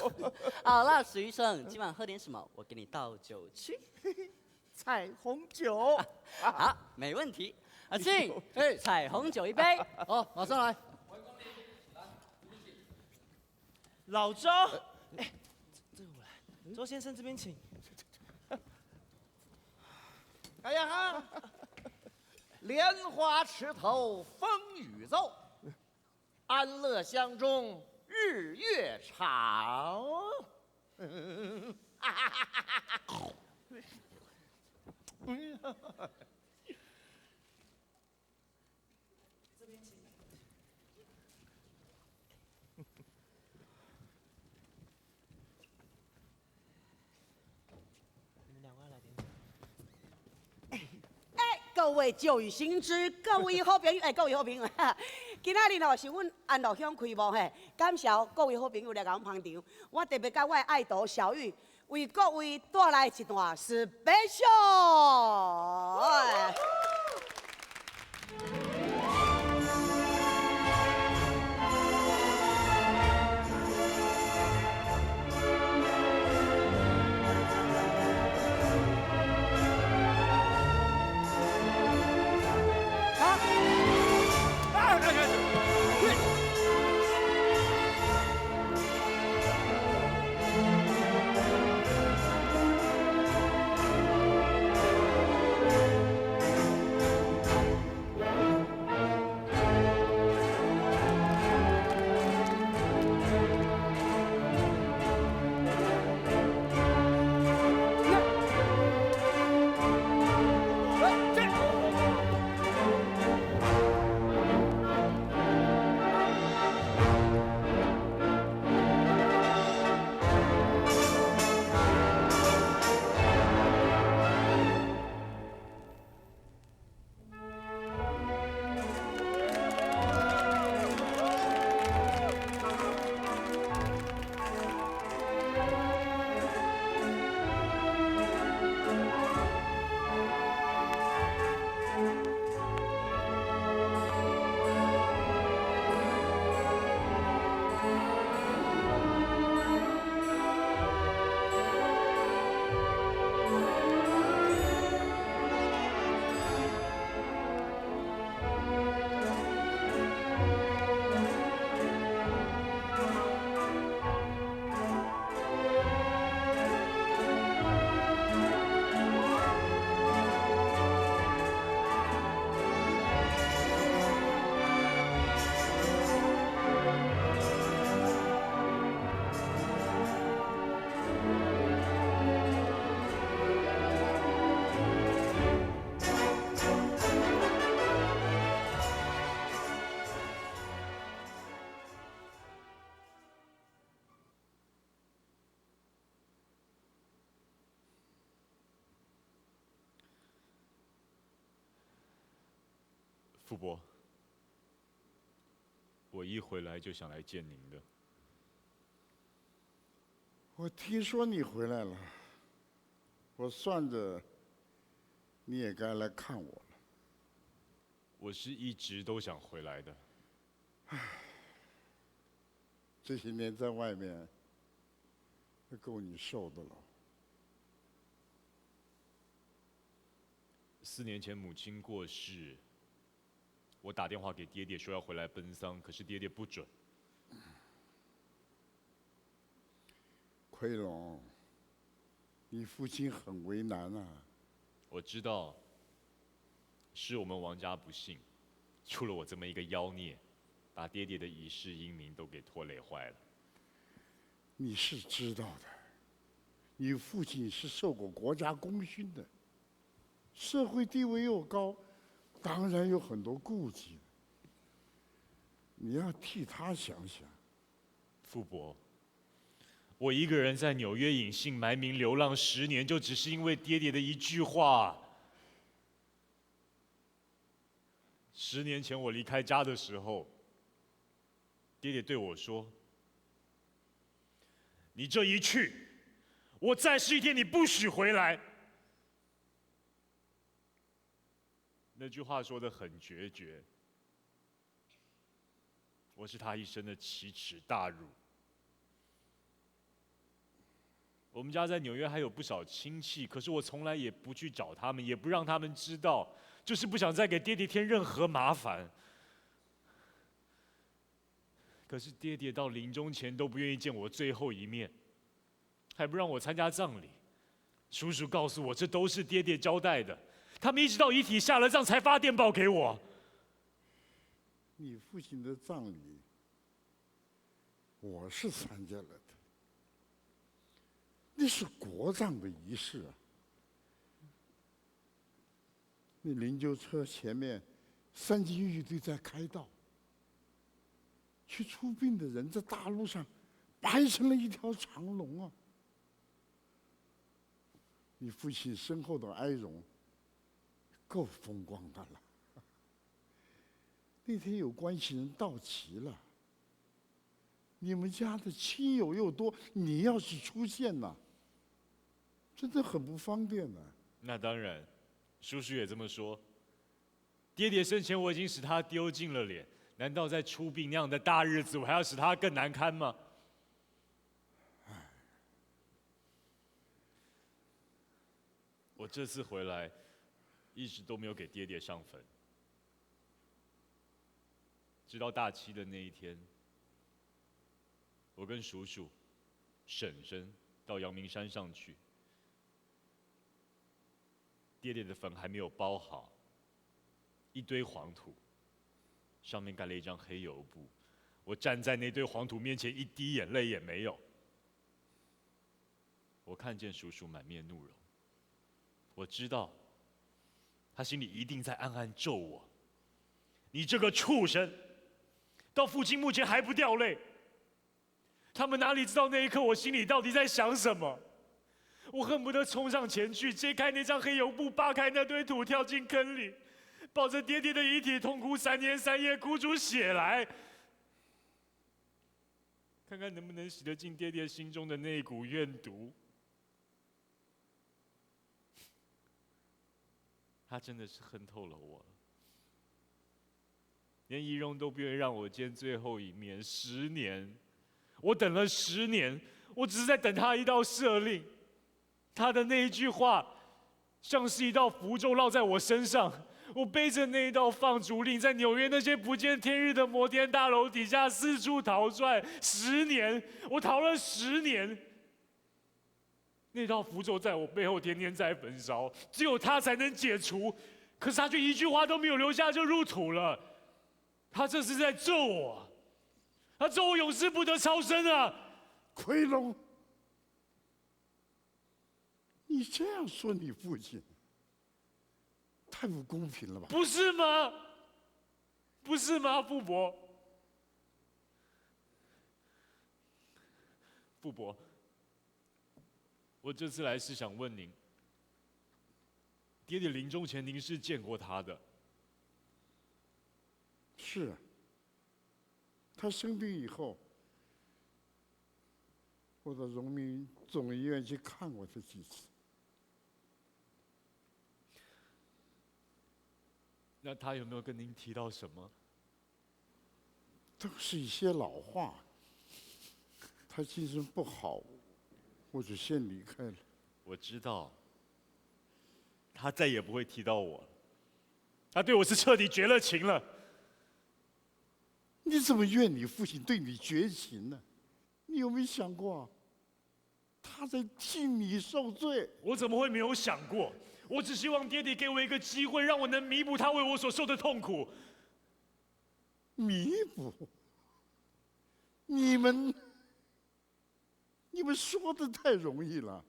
好了，史医生，今晚喝点什么？我给你倒酒去。彩虹酒。好，没问题。阿庆，彩虹酒一杯。好，马上来。老周，这个我来。周先生这边请。莲花池头风雨骤，安乐乡中日月长。你们两位来点。各位教育新知，各位好朋友，各位好朋友，今仔日是阮安乐乡开幕嘿，感谢各位好朋友来甲阮捧场。我特别甲我的爱徒小玉为各位带来一段 special。傅伯，我一回来就想来见您的。我听说你回来了，我算着你也该来看我了。我是一直都想回来的。这些年在外面，够你受的了。 4年前母亲过世，我打电话给爹爹说要回来奔丧，可是爹爹不准。奎龙，你父亲很为难啊。我知道，是我们王家不幸，出了我这么一个妖孽，把爹爹的遗世英名都给拖累坏了。你是知道的，你父亲是受过国家功勋的。 社会地位又高，当然有很多顾忌。你要替他想想。傅伯，我一个人在纽约隐姓埋名流浪10年，就只是因为爹爹的一句话。10年前我离开家的时候，爹爹对我说：“你这一去，我再试一天，你不许回来。” 那句话说得很决绝，我是他一生的奇耻大辱。我们家在纽约还有不少亲戚，可是我从来也不去找他们，也不让他们知道，就是不想再给爹爹添任何麻烦。可是爹爹到临终前都不愿意见我最后一面，还不让我参加葬礼。叔叔告诉我，这都是爹爹交代的。他们一直到遗体下了葬才发电报给我。你父亲的葬礼，我是参加了的，那是国葬的仪式啊。那灵柩车前面，三军乐队在开道，去出殡的人在大路上排成了一条长龙啊。你父亲身后的哀荣，够风光的了。那天有关系人到齐了，你们家的亲友又多，你要是出现呐，真的很不方便呢。那当然，叔叔也这么说。爹爹生前我已经使他丢尽了脸，难道在出殡那样的大日子，我还要使他更难堪吗？我这次回来，一直都没有给爹爹上坟，直到大七的那一天，我跟叔叔、婶婶到阳明山上去，爹爹的坟还没有包好，一堆黄土，上面盖了一张黑油布，我站在那堆黄土面前，一滴眼泪也没有。我看见叔叔满面怒容。我知道，他心里一定在暗暗咒我：“你这个畜生，到父亲墓前还不掉泪。”他们哪里知道那一刻我心里到底在想什么？我恨不得冲上前去，揭开那张黑油布，扒开那堆土，跳进坑里，抱着爹爹的遗体痛哭3天3夜，哭出血来，看看能不能洗得净爹爹心中的那一股怨毒。他真的是恨透了我了，连仪容都不愿意让我见最后一面。10年，我等了10年，我只是在等他一道赦令。他的那一句话，像是一道符咒烙在我身上。我背着那一道放逐令，在纽约那些不见天日的摩天大楼底下四处逃窜。10年，我逃了10年。那道符咒在我背后天天在焚烧，只有他才能解除，可是他却一句话都没有留下就入土了。他这是在咒我，他咒我永世不得超生啊！奎龙，你这样说你父亲，太不公平了吧？不是吗？不是吗，傅伯？傅伯。我这次来是想问您，爹爹临终前您是见过他的？是啊，他生病以后，我到荣民总医院去看过他几次。那他有没有跟您提到什么？都是一些老话。他精神不好，我就先离开了。我知道，他再也不会提到我了。他对我是彻底绝了情了。你怎么怨你父亲对你绝情呢？你有没有想过，他在替你受罪？我怎么会没有想过？我只希望爹爹给我一个机会，让我能弥补他为我所受的痛苦。弥补？你们说的太容易了。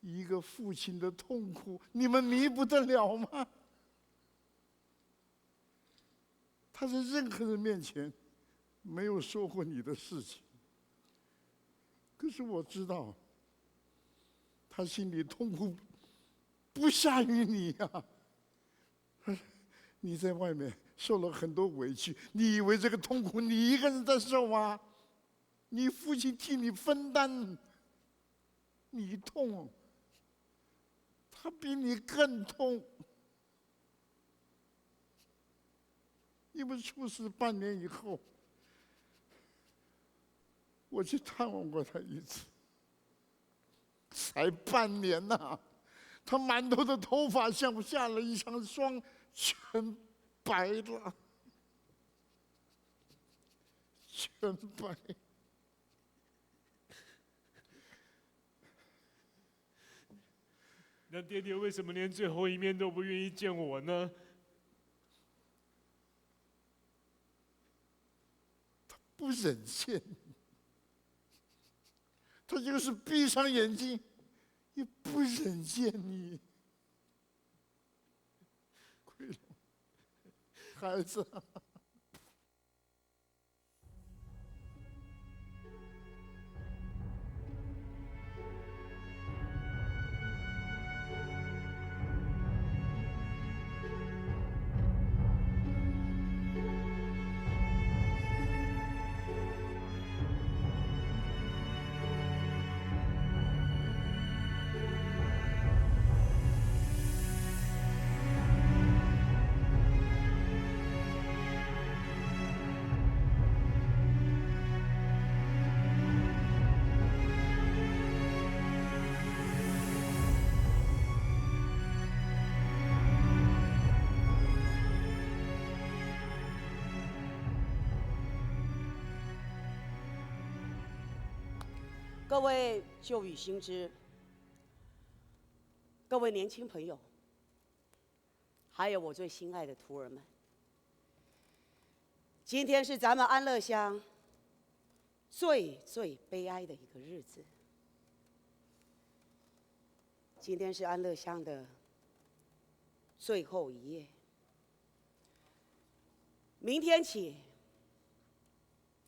一个父亲的痛苦，你们弥补得了吗？他在任何人面前没有说过你的事情，可是我知道，他心里痛苦不下于你呀。你在外面受了很多委屈，你以为这个痛苦你一个人在受吗？你父亲替你分担，你痛，他比你更痛。你们出事半年以后，我去探望过他一次，才半年呐，他满头的头发像下了一场霜，全白了，全白。那爹爹为什么连最后一面都不愿意见我呢？不忍见你，他就是闭上眼睛，也不忍见你。桂龙，孩子啊。各位旧雨新知，各位年轻朋友，还有我最心爱的徒儿们，今天是咱们安乐乡最悲哀的一个日子。今天是安乐乡的最后一夜，明天起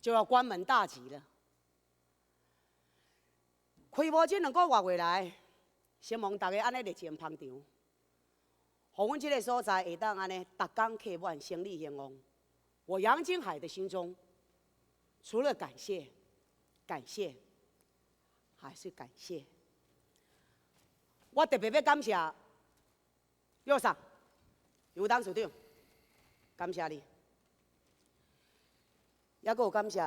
就要关门大吉了。开幕这2个月来，希望大家安尼热情捧场，互阮这个所在会当安尼，逐工客满，生意兴旺。我杨金海的心中，除了感谢，还是感谢。我特别要感谢右上尤当处长，感谢你，也阁有感谢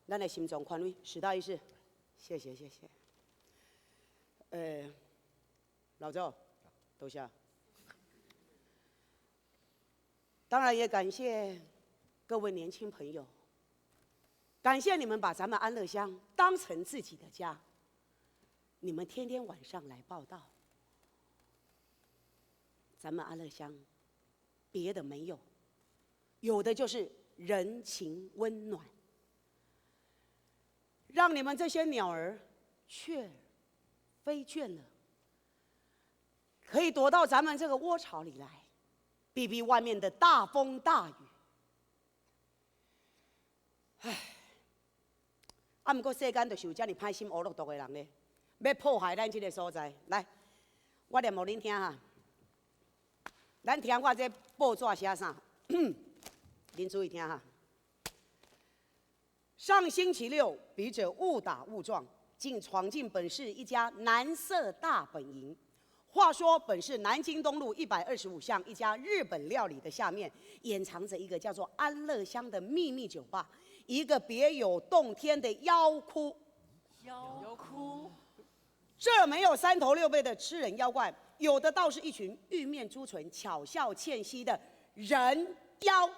咱的心脏权威史大医师，谢谢。老周，多谢。当然也感谢各位年轻朋友，感谢你们把咱们安乐乡当成自己的家，你们天天晚上来报道。咱们安乐乡别的没有，有的就是人情温暖，让你们这些鸟儿飞倦了，可以躲到咱们这个窝巢里来，避避外面的大风大雨。不过世间就是有这么歹心恶毒的人呢，要破坏咱这个所在。来，我念互恁听哈，咱听我这报纸写啥？您注意听哈。上星期六，笔者误打误撞，竟闯进本市一家南色大本营。话说，本市南京东路125巷一家日本料理的下面，掩藏着一个叫做安乐乡的秘密酒吧，一个别有洞天的妖窟。妖窟？这儿没有3头6臂的吃人妖怪，有的倒是一群玉面朱唇、巧笑倩兮的人妖。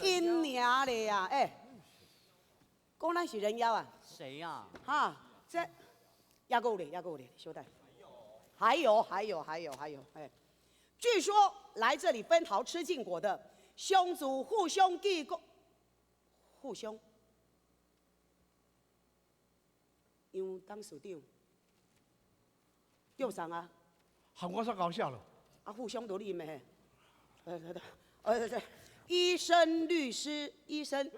因娘的呀！讲咱是人妖啊？谁呀？哈，这也够嘞，小弟。还有，据说来这里分桃吃禁果的兄祖互兄弟共，互兄，杨当署长，又上啊？喊我上搞笑了。互兄独立没？对。医生、律师、医生，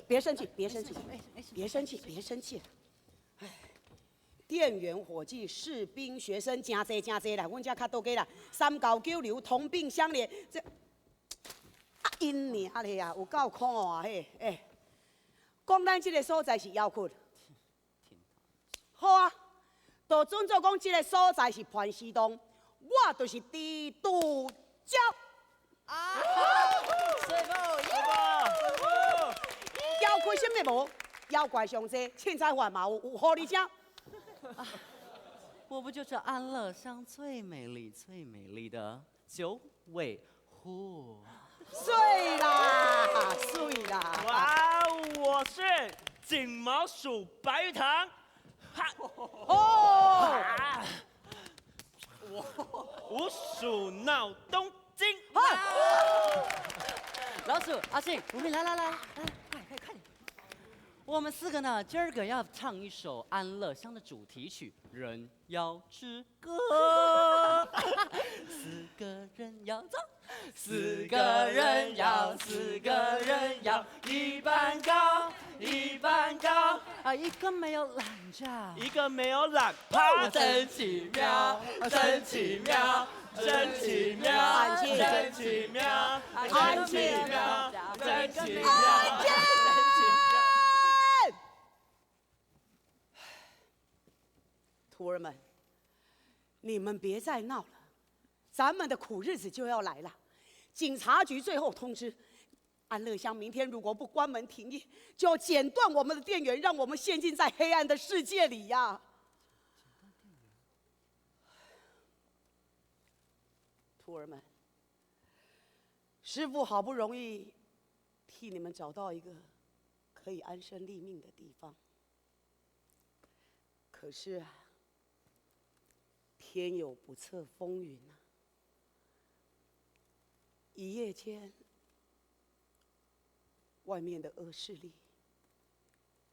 别生气，店员、伙计、士兵、学生，真多啦，阮遮较多个啦，3教9流，同病相怜，这因娘的呀，有够苦啊嘿！讲咱这个所在是妖窟，好啊，就准做讲这个所在是盘溪洞，我就是地主。妖怪什么无？妖怪上多，凊彩还嘛有好你讲。我不就是安乐乡最美丽的九尾狐？水啦！哇，我是金毛鼠白玉堂，哈，哦，五鼠闹东京。老鼠阿信，我们来，快点！我们4个呢，今儿个要唱一首安乐乡的主题曲《人妖之歌》。4个人要走，4个人要，4个人要，一般高，一般高，啊，一个没有懒觉，一个没有懒趴，真奇妙，真奇妙。真奇妙，真奇妙，真奇妙，真奇妙，真奇妙。徒儿们，你们别再闹了，咱们的苦日子就要来了。警察局最后通知，安乐乡明天如果不关门停业，就要剪断我们的电源，让我们陷进在黑暗的世界里呀。徒儿们，师父好不容易替你们找到一个可以安身立命的地方，可是啊，天有不测风云啊！一夜间，外面的恶势力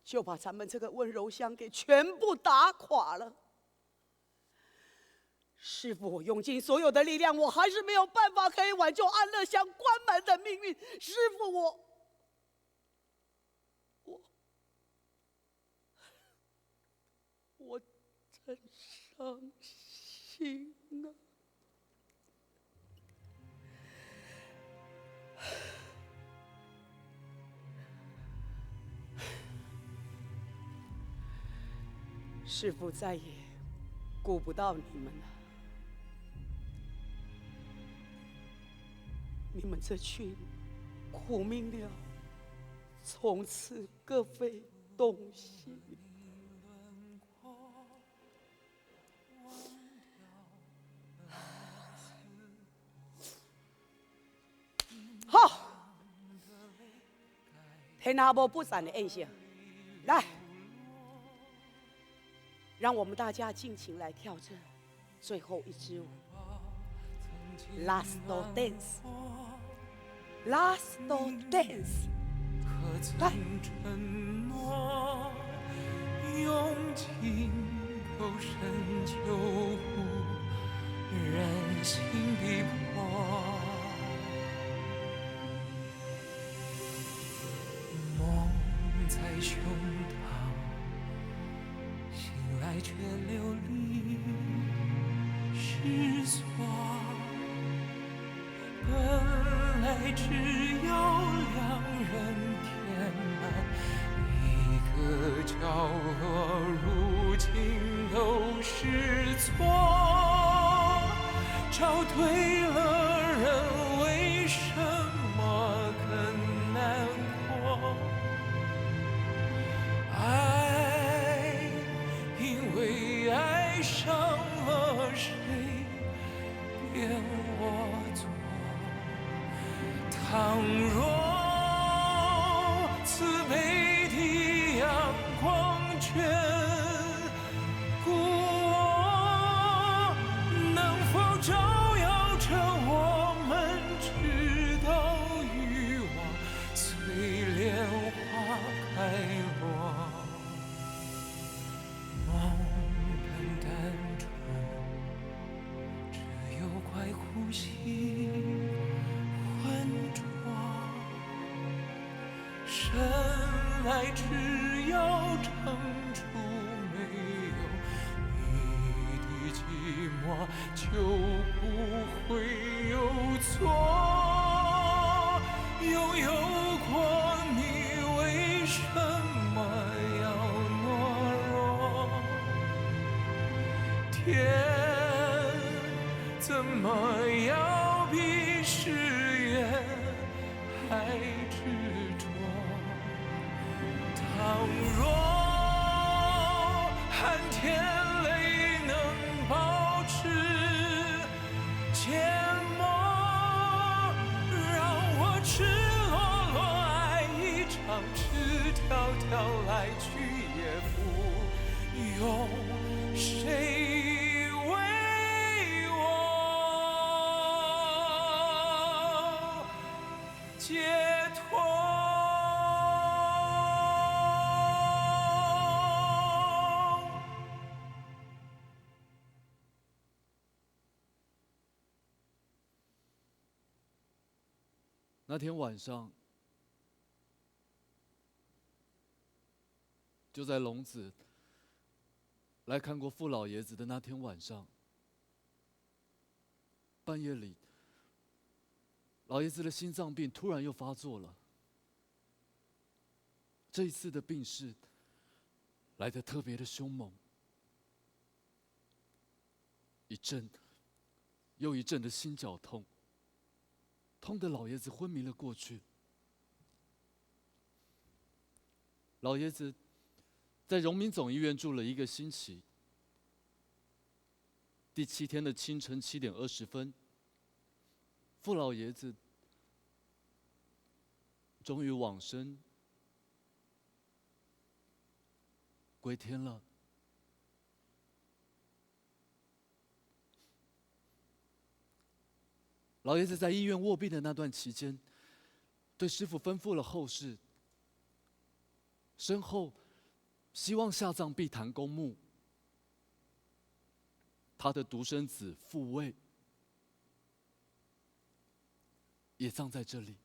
就把咱们这个温柔乡给全部打垮了。师父，我用尽所有的力量，我还是没有办法可以挽救安乐乡关门的命运。师父，我真伤心啊！师父再也顾不到你们了。你们这群苦命鸟，从此各飞东西。好，天下无不散的宴席，来，让我们大家尽情来跳这最后一支舞。Last dance, last dance。可曾承诺，用尽口深救护人心的魄？梦在胸膛，醒来却流离失所。本来只要2人填满一个角落，如今都是错。找对了人，为什么更难过？爱，因为爱上了谁，变我错。倘若慈悲的阳光眷顾我，能否照耀着我们直到欲望随莲花开落？梦本单纯，只有快呼吸浑浊，生来只要撑住没有你的寂寞，就不会有错。拥有过你，为什么要懦弱？天怎么要比誓言还执着？倘若寒天泪能保持缄默，让我赤裸裸爱一场，赤条条条来去也不用谁为我解脱。那天晚上，就在龙子来看过傅老爷子的那天晚上，半夜里，老爷子的心脏病突然又发作了。这一次的病逝来得特别的凶猛，一阵又一阵的心绞痛，痛得老爷子昏迷了过去。老爷子在荣民总医院住了1个星期。第7天的清晨7点20分，傅老爷子终于往生归天了。老爷子在医院卧病的那段期间，对师父吩咐了后事，身后希望下葬碧潭公墓，他的独生子傅卫也葬在这里。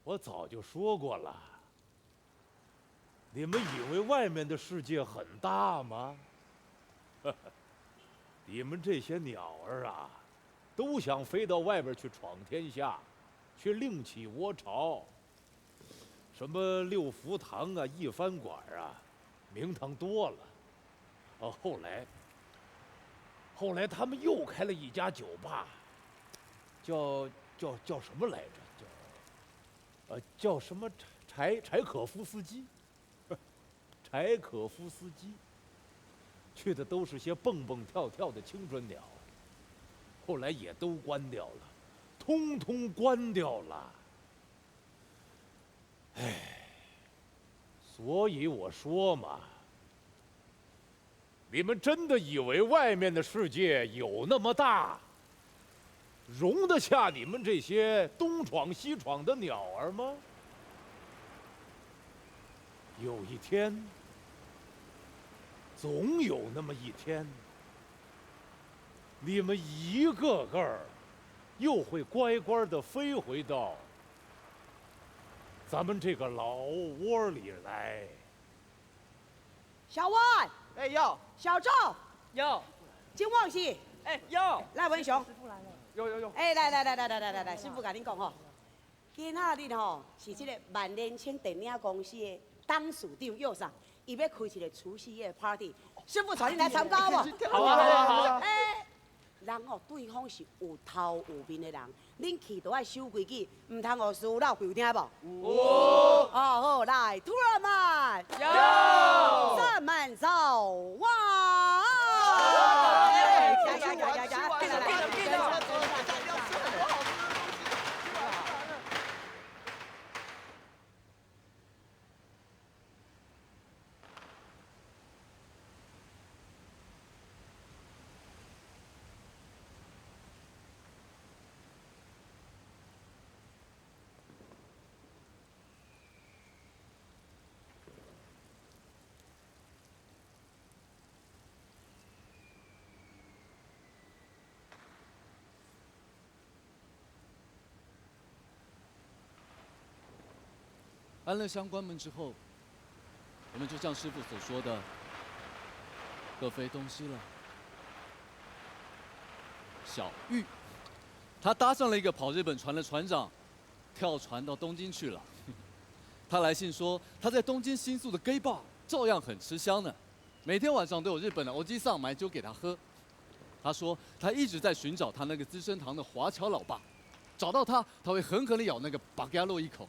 我早就说过了，你们以为外面的世界很大吗？你们这些鸟儿啊，都想飞到外边去闯天下，去另起窝巢。什么六福堂啊、一番馆啊，名堂多了。后来他们又开了一家酒吧，叫什么来着？叫什么柴可夫斯基？柴可夫斯基。去的都是些蹦蹦跳跳的青春鸟，后来也都关掉了，通通关掉了。唉，所以我说嘛，你们真的以为外面的世界有那么大，容得下你们这些东闯西闯的鸟儿吗？有一天，总有那么一天，你们一个个儿又会乖乖地飞回到咱们这个老窝里来。小万，哎有，小赵，有，金旺是，哎有，赖文雄，有，哎，来，师傅甲恁讲吼，今仔日吼是这个万年青电影公司的董事长佑上，伊要开一个除夕夜 party， 师傅带恁来参加无？好。哎，人吼对方是有头有面的人，恁去都爱守规矩，唔通互事闹有听无？哦，好来，突然曼，有，三曼走哇！安了香关门之后，我们就像师傅所说的，各飞东西了。小玉，他搭上了一个跑日本船的船长，跳船到东京去了。他来信说，他在东京新宿的 gay bar 照样很吃香呢，每天晚上都有日本的欧吉桑买酒给他喝。他说他一直在寻找他那个资生堂的华侨老爸，找到他会狠狠地咬那个巴加洛一口。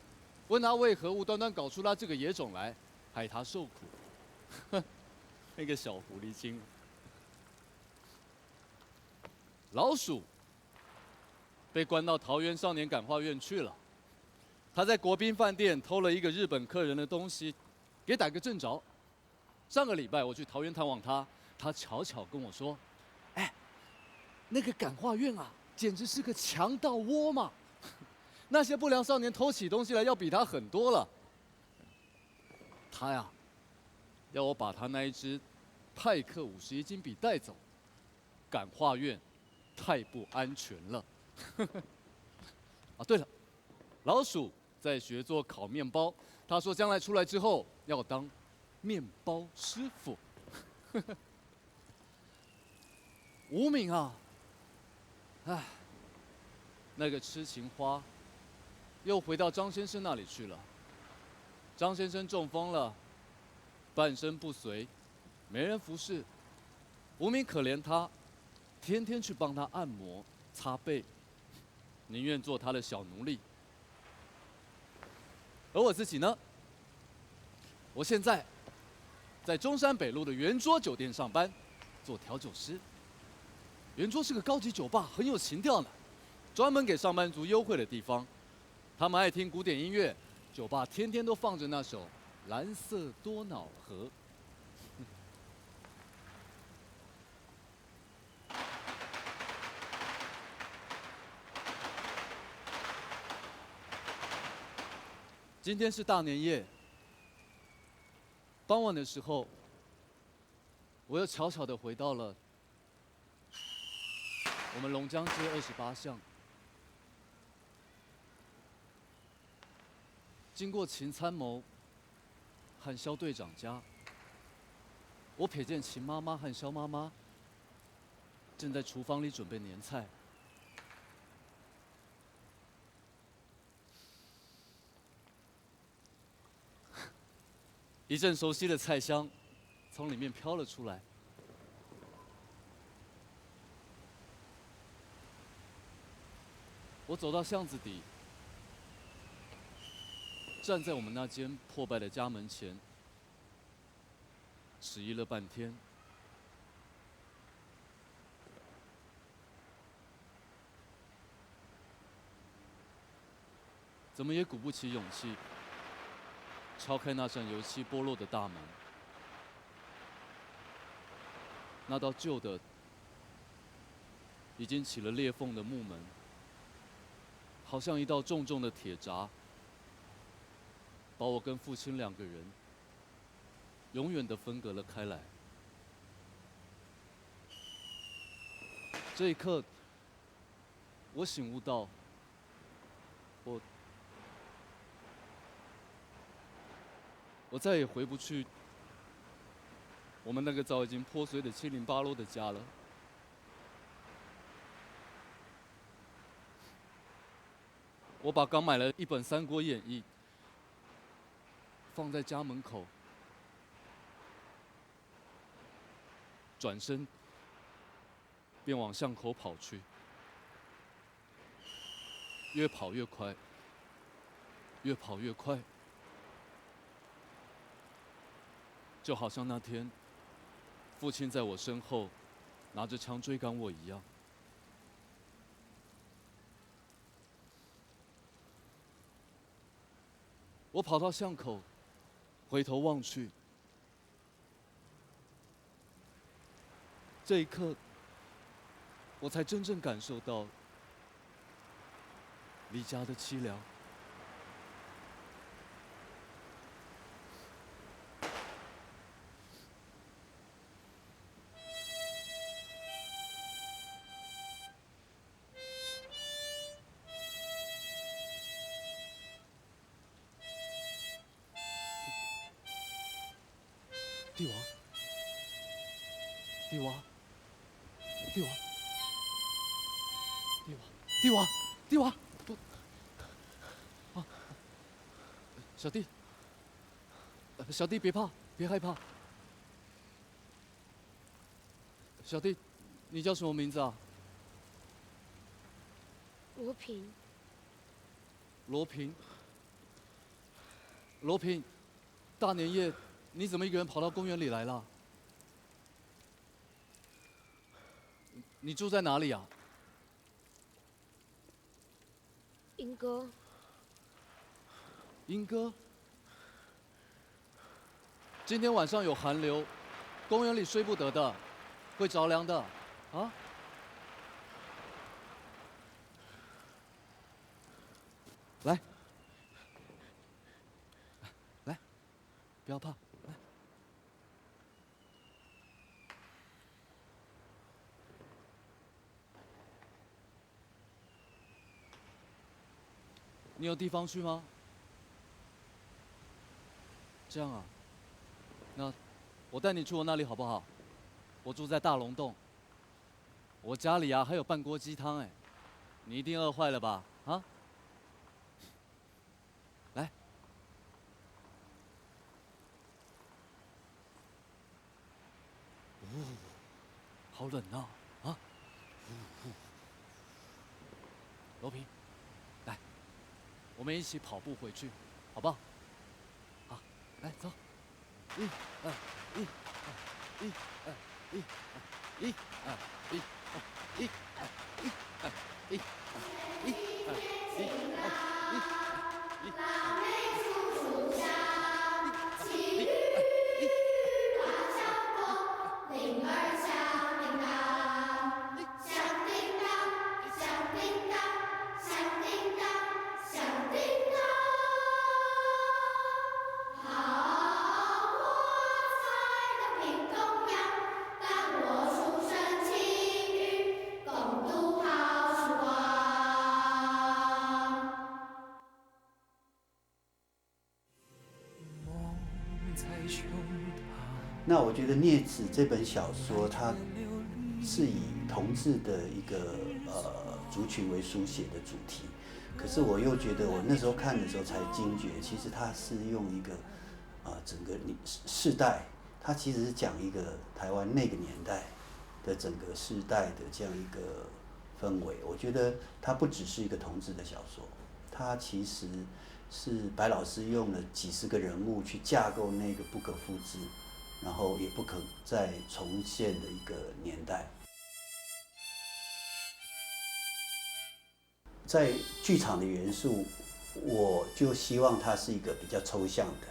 问他为何无端端搞出他这个野种来，害他受苦。哼，那个小狐狸精。老鼠被关到桃园少年感化院去了。他在国宾饭店偷了一个日本客人的东西，给逮个正着。上个礼拜我去桃园探望他，他悄悄跟我说：“哎，那个感化院啊，简直是个强盗窝嘛！那些不良少年偷起东西来要比他很多了。他呀，要我把他那一支派克51金笔带走。感化院太不安全了。啊，对了，老鼠在学做烤面包，他说将来出来之后要当面包师傅。无名啊，唉，那个痴情花。又回到张先生那里去了。张先生中风了，半身不遂，没人服侍。无名可怜他，天天去帮他按摩、擦背，宁愿做他的小奴隶。而我自己呢，我现在在中山北路的圆桌酒店上班，做调酒师。圆桌是个高级酒吧，很有情调呢，专门给上班族优惠的地方。他们爱听古典音乐，酒吧天天都放着那首《蓝色多瑙河》。今天是大年夜，傍晚的时候，我又悄悄地回到了我们龙江街28巷。经过秦参谋和肖队长家，我瞥见秦妈妈和肖妈妈正在厨房里准备年菜。一阵熟悉的菜香从里面飘了出来。我走到巷子底，站在我们那间破败的家门前，迟疑了半天。怎么也鼓不起勇气敲开那扇油漆剥落的大门。那道旧的、已经起了裂缝的木门，好像一道重重的铁闸，把我跟父亲两个人永远地分隔了开来。这一刻，我醒悟到，我再也回不去我们那个早已经破碎的七零八落的家了。我把刚买了一本《三国演义》放在家门口，转身便往巷口跑去，越跑越快，越跑越快，就好像那天父亲在我身后拿着枪追赶我一样。我跑到巷口，回头望去，这一刻，我才真正感受到离家的凄凉。帝王，帝王，帝王，帝王，帝王，帝王！啊，小弟，小弟别怕，别害怕。小弟，你叫什么名字啊？罗平。罗平。罗平，大年夜。你怎么一个人跑到公园里来了？你住在哪里啊？英哥。英哥，今天晚上有寒流，公园里睡不得的，会着凉的，啊？来，来，不要怕。你有地方去吗？这样啊，那我带你去我那里好不好？我住在大龙洞，我家里啊还有半锅鸡汤哎，你一定饿坏了吧？啊？来，好冷啊！罗平。我们一起跑步回去，好不好？好，来走，一二一二一二一二一二一二一二一二一二一二一二。好。那我觉得《孽子》这本小说，它是以同志的一个族群为书写的主题，可是我又觉得我那时候看的时候才惊觉，其实它是用一个整个世代，它其实是讲一个台湾那个年代的整个世代的这样一个氛围。我觉得它不只是一个同志的小说，它其实是白老师用了几十个人物去架构那个不可复制，然后也不可再重现的一个年代。在剧场的元素，我就希望它是一个比较抽象的。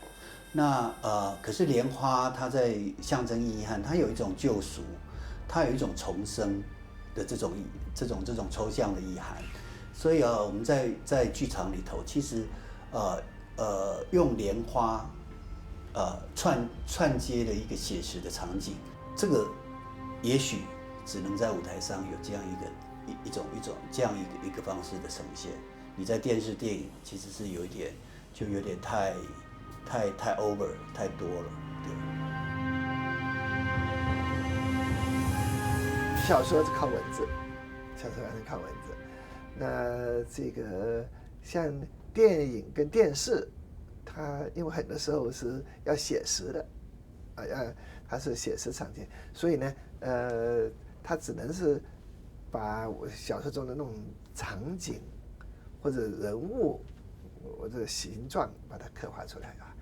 那可是莲花它在象征意义和它有一种救赎，它有一种重生的这种抽象的意涵。所以我们在剧场里头，其实用莲花串接的一个写实的场景，这个也许只能在舞台上有这样一种这样一个方式的呈现。你在电视电影其实是有点太 over 太多了，对。小说是靠文字，小说还是靠文字。那这个像电影跟电视，它因为很多时候是要写实的，它是写实场景，所以呢，它只能是把我小说中的那种场景或者人物或者形状把它刻画出来啊。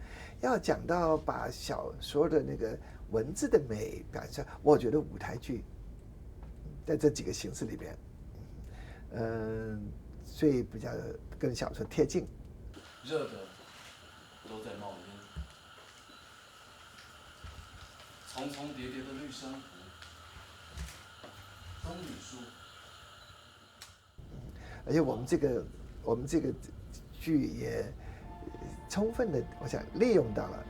要讲到把小说的那个文字的美表现出来，我觉得舞台剧在这几个形式里边，最比较跟小说贴近。热的都在冒烟，重重叠叠的绿珊瑚，棕榈树。而且我们这个剧也充分的，我想利用到了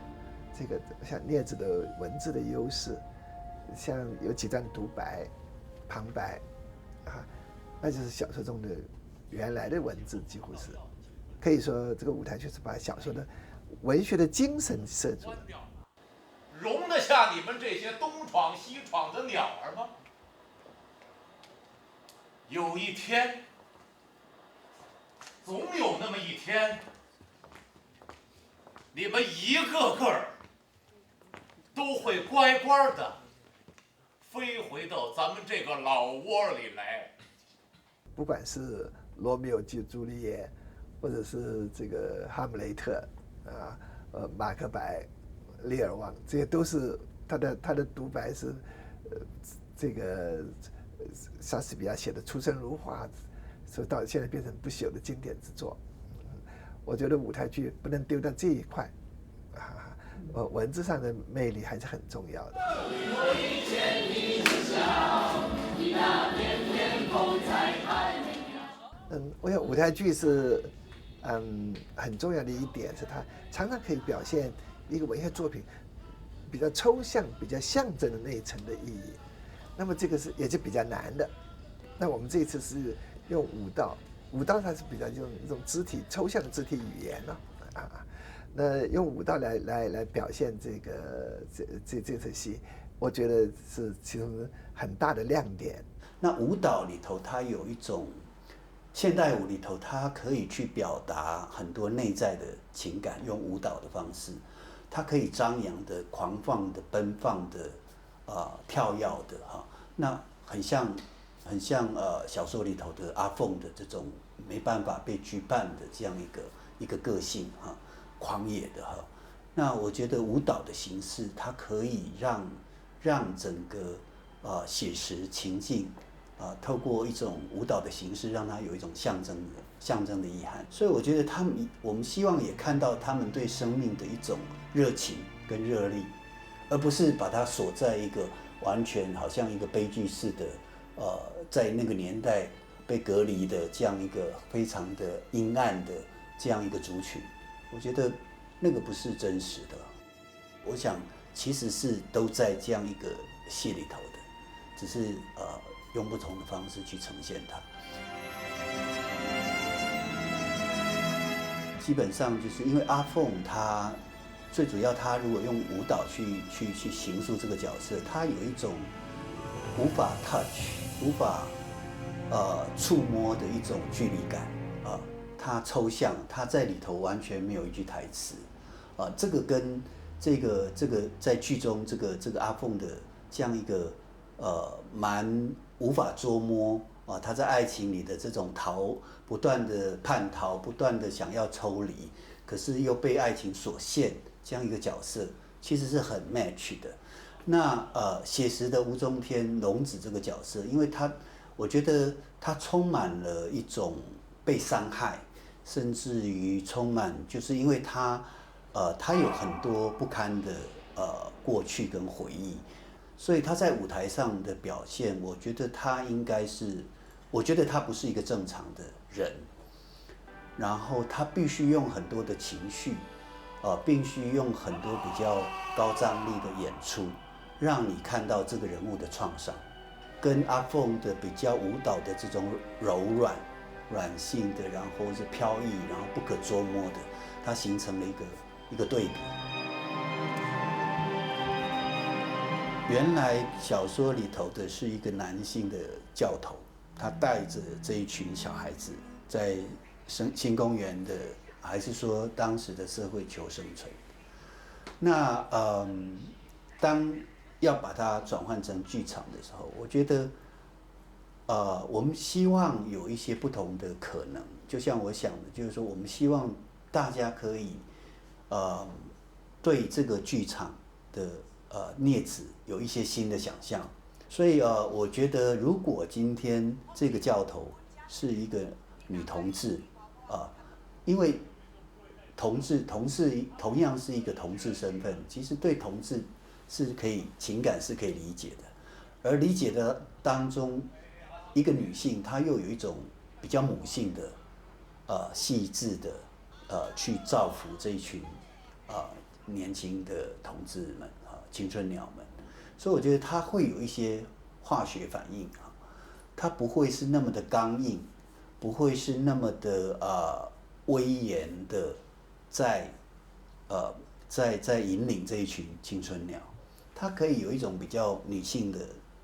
这个像镊子的文字的优势，像有几段独白、旁白，那就是小说中的原来的文字，几乎是可以说这个舞台剧是把小说的文学的精神摄住了。容得下你们这些东闯西闯的鸟儿吗？有一天，总有那么一天，你们一个个都会乖乖的飞回到咱们这个老窝里来。不管是罗密欧与朱丽叶，或者是这个哈姆雷特马克白、列尔旺，这些都是他的独白是这个莎士比亚写的出神入化，所以到现在变成不朽的经典之作。我觉得舞台剧不能丢掉这一块文字上的魅力还是很重要的。我想舞台剧是很重要的一点是它常常可以表现一个文学作品比较抽象、比较象征的那一层的意义。那么这个也是比较难的。那我们这一次是用舞蹈它是比较用一种抽象的肢体语言了那用舞蹈来表现这次戏，我觉得是其中很大的亮点。那舞蹈里头，它有一种现代舞里头，它可以去表达很多内在的情感，用舞蹈的方式，它可以张扬的、狂放的、奔放的、跳跃的那很像小说里头的阿凤的这种没办法被羁绊的这样一个个性狂野的那我觉得舞蹈的形式，它可以让整个写实情境透过一种舞蹈的形式，让它有一种象征的意涵。所以我觉得我们希望也看到他们对生命的一种热情跟热力，而不是把它锁在一个完全好像一个悲剧式的在那个年代被隔离的这样一个非常的阴暗的这样一个族群。我觉得那个不是真实的。我想其实是都在这样一个戏里头的，只是用不同的方式去呈现它。基本上就是因为阿凤她最主要他如果用舞蹈去形塑这个角色，他有一种无法 touch、无法触摸的一种距离感啊，他抽象，他在里头完全没有一句台词啊，这个跟这个在剧中这个阿凤的这样一个蛮无法捉摸啊，他在爱情里的这种不断的叛逃，不断的想要抽离，可是又被爱情所限，这样一个角色其实是很 match 的。那写实的吴中天龙子这个角色，因为我觉得他充满了一种被伤害，甚至于充满，就是因为他有很多不堪的过去跟回忆，所以他在舞台上的表现，我觉得他不是一个正常的人，然后他必须用很多的情绪，必须用很多比较高张力的演出，让你看到这个人物的创伤，跟阿凤的比较舞蹈的这种柔软性的，然后是飘逸，然后不可捉摸的，它形成了一个对比。原来小说里头的是一个男性的教头，他带着这一群小孩子在新公园的，还是说当时的社会求生存。那当要把它转换成剧场的时候，我觉得我们希望有一些不同的可能。就像我想的，就是说我们希望大家可以对这个剧场的镊子有一些新的想象。所以我觉得如果今天这个教头是一个女同志因为同志同样是一个同志身份，其实对同志情感是可以理解的，而理解的当中，一个女性她又有一种比较母性的细致的去造福这一群年轻的同志们青春鸟们，所以我觉得她会有一些化学反应她不会是那么的刚硬，不会是那么的威严的在引领这一群青春鸟，她可以有一种比较女性的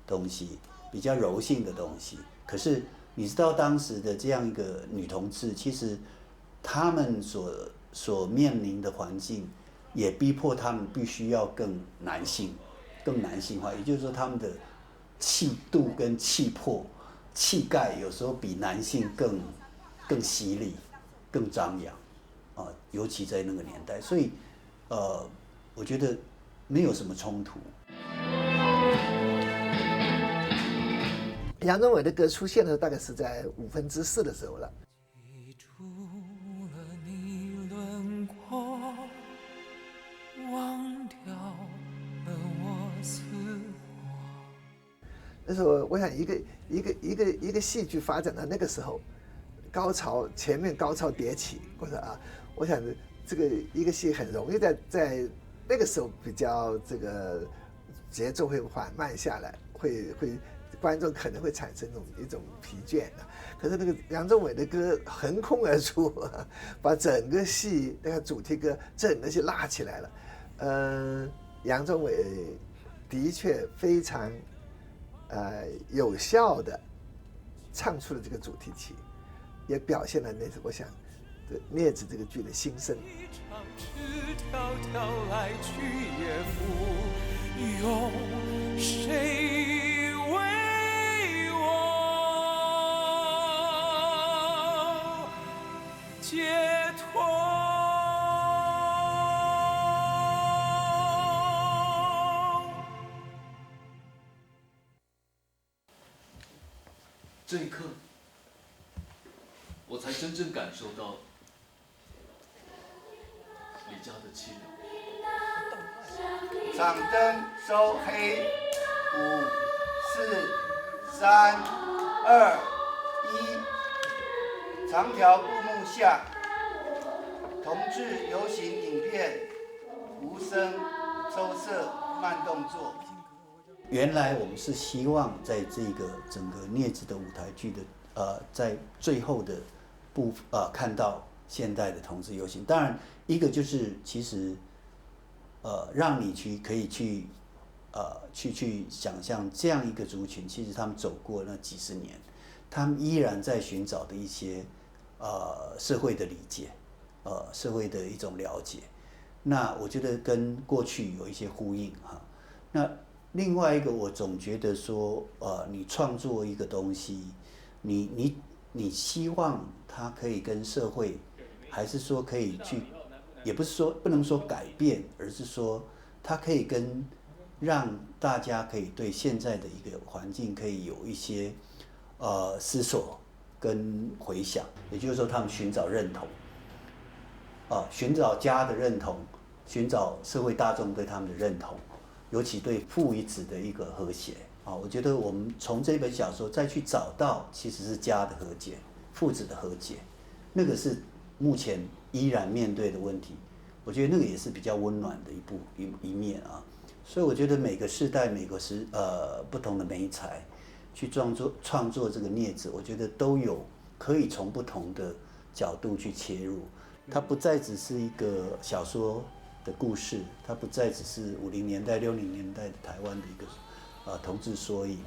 东西，比较柔性的东西。可是你知道当时的这样一个女同志，其实她们所面临的环境，也逼迫她们必须要更男性化，也就是说她们的气度跟气魄、气概有时候比男性更犀利、更张扬尤其在那个年代，所以我觉得没有什么冲突。杨宗纬的歌出现的时候，大概是在4/5的时候了。记住了你轮廓，忘掉了我死活。那时候，我想一个戏剧发展到那个时候，前面高潮迭起，或者我想这个一个戏很容易在那个时候比较这个节奏会缓慢下来，会观众可能会产生一种疲倦的。可是那个杨宗纬的歌横空而出，把整个戏那个主题歌整个戏拉起来了。杨宗纬的确非常有效的唱出了这个主题曲，也表现了我想镊子这个剧的兴盛。赤条条来去也不用谁为我解脱。这一刻，我才真正感受到李家的凄凉。场灯收黑，5、4、3、2、1，长条布幕下，同志游行影片，无声、抽色、慢动作。原来我们是希望在这个整个镊子的舞台剧的在最后的看到现代的同志游行。当然，一个就是其实让你可以去想象这样一个族群，其实他们走过那几十年，他们依然在寻找的一些社会的理解，社会的一种了解。那我觉得跟过去有一些呼应哈。那另外一个，我总觉得说，你创作一个东西，你希望它可以跟社会，还是说可以去，也不是说不能说改变，而是说它可以让大家可以对现在的一个环境可以有一些思索跟回想，也就是说他们寻找认同，寻找家的认同，寻找社会大众对他们的认同，尤其对父与子的一个和谐啊。我觉得我们从这本小说再去找到，其实是家的和解，父子的和解，那个是目前依然面对的问题。我觉得那个也是比较温暖的一面啊。所以我觉得每个世代、每个不同的媒材去创作这个镊子，我觉得都有可以从不同的角度去切入。它不再只是一个小说的故事，它不再只是50年代、60年代的台湾的一个同志缩影。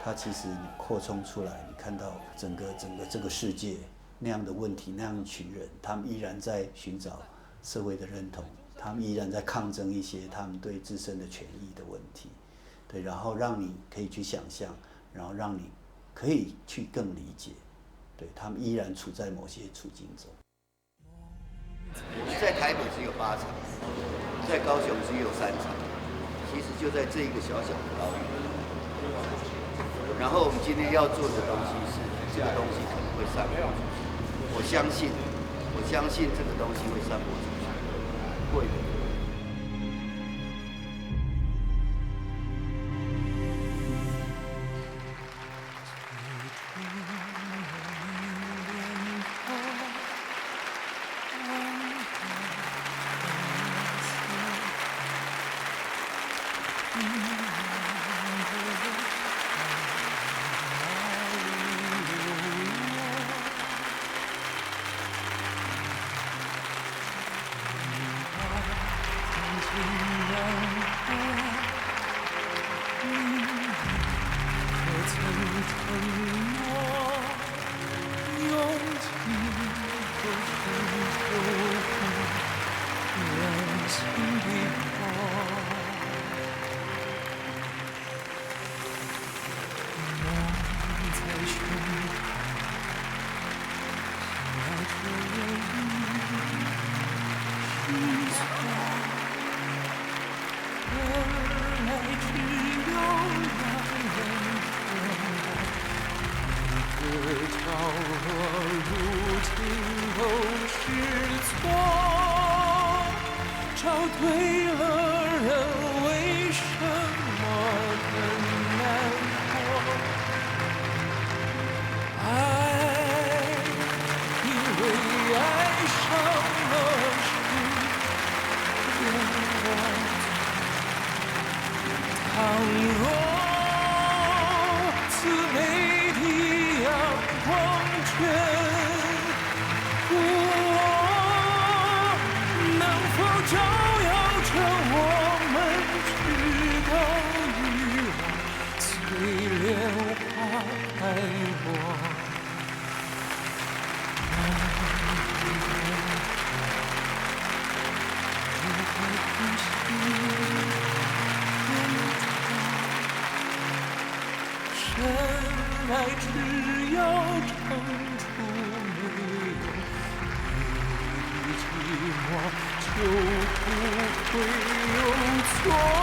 它其实你扩充出来，你看到整个这个世界那样的问题，那样一群人，他们依然在寻找社会的认同。他们依然在抗争一些他们对自身的权益的问题，对，然后让你可以去想象，然后让你可以去更理解，对，他们依然处在某些处境中。在台北只有8场，在高雄只有3场，其实就在这一个小小的岛屿。然后我们今天要做的东西是，这个东西可能会散播出去。我相信这个东西会散播出去。会的。爱只要撑出没有你的寂寞，就不会有错。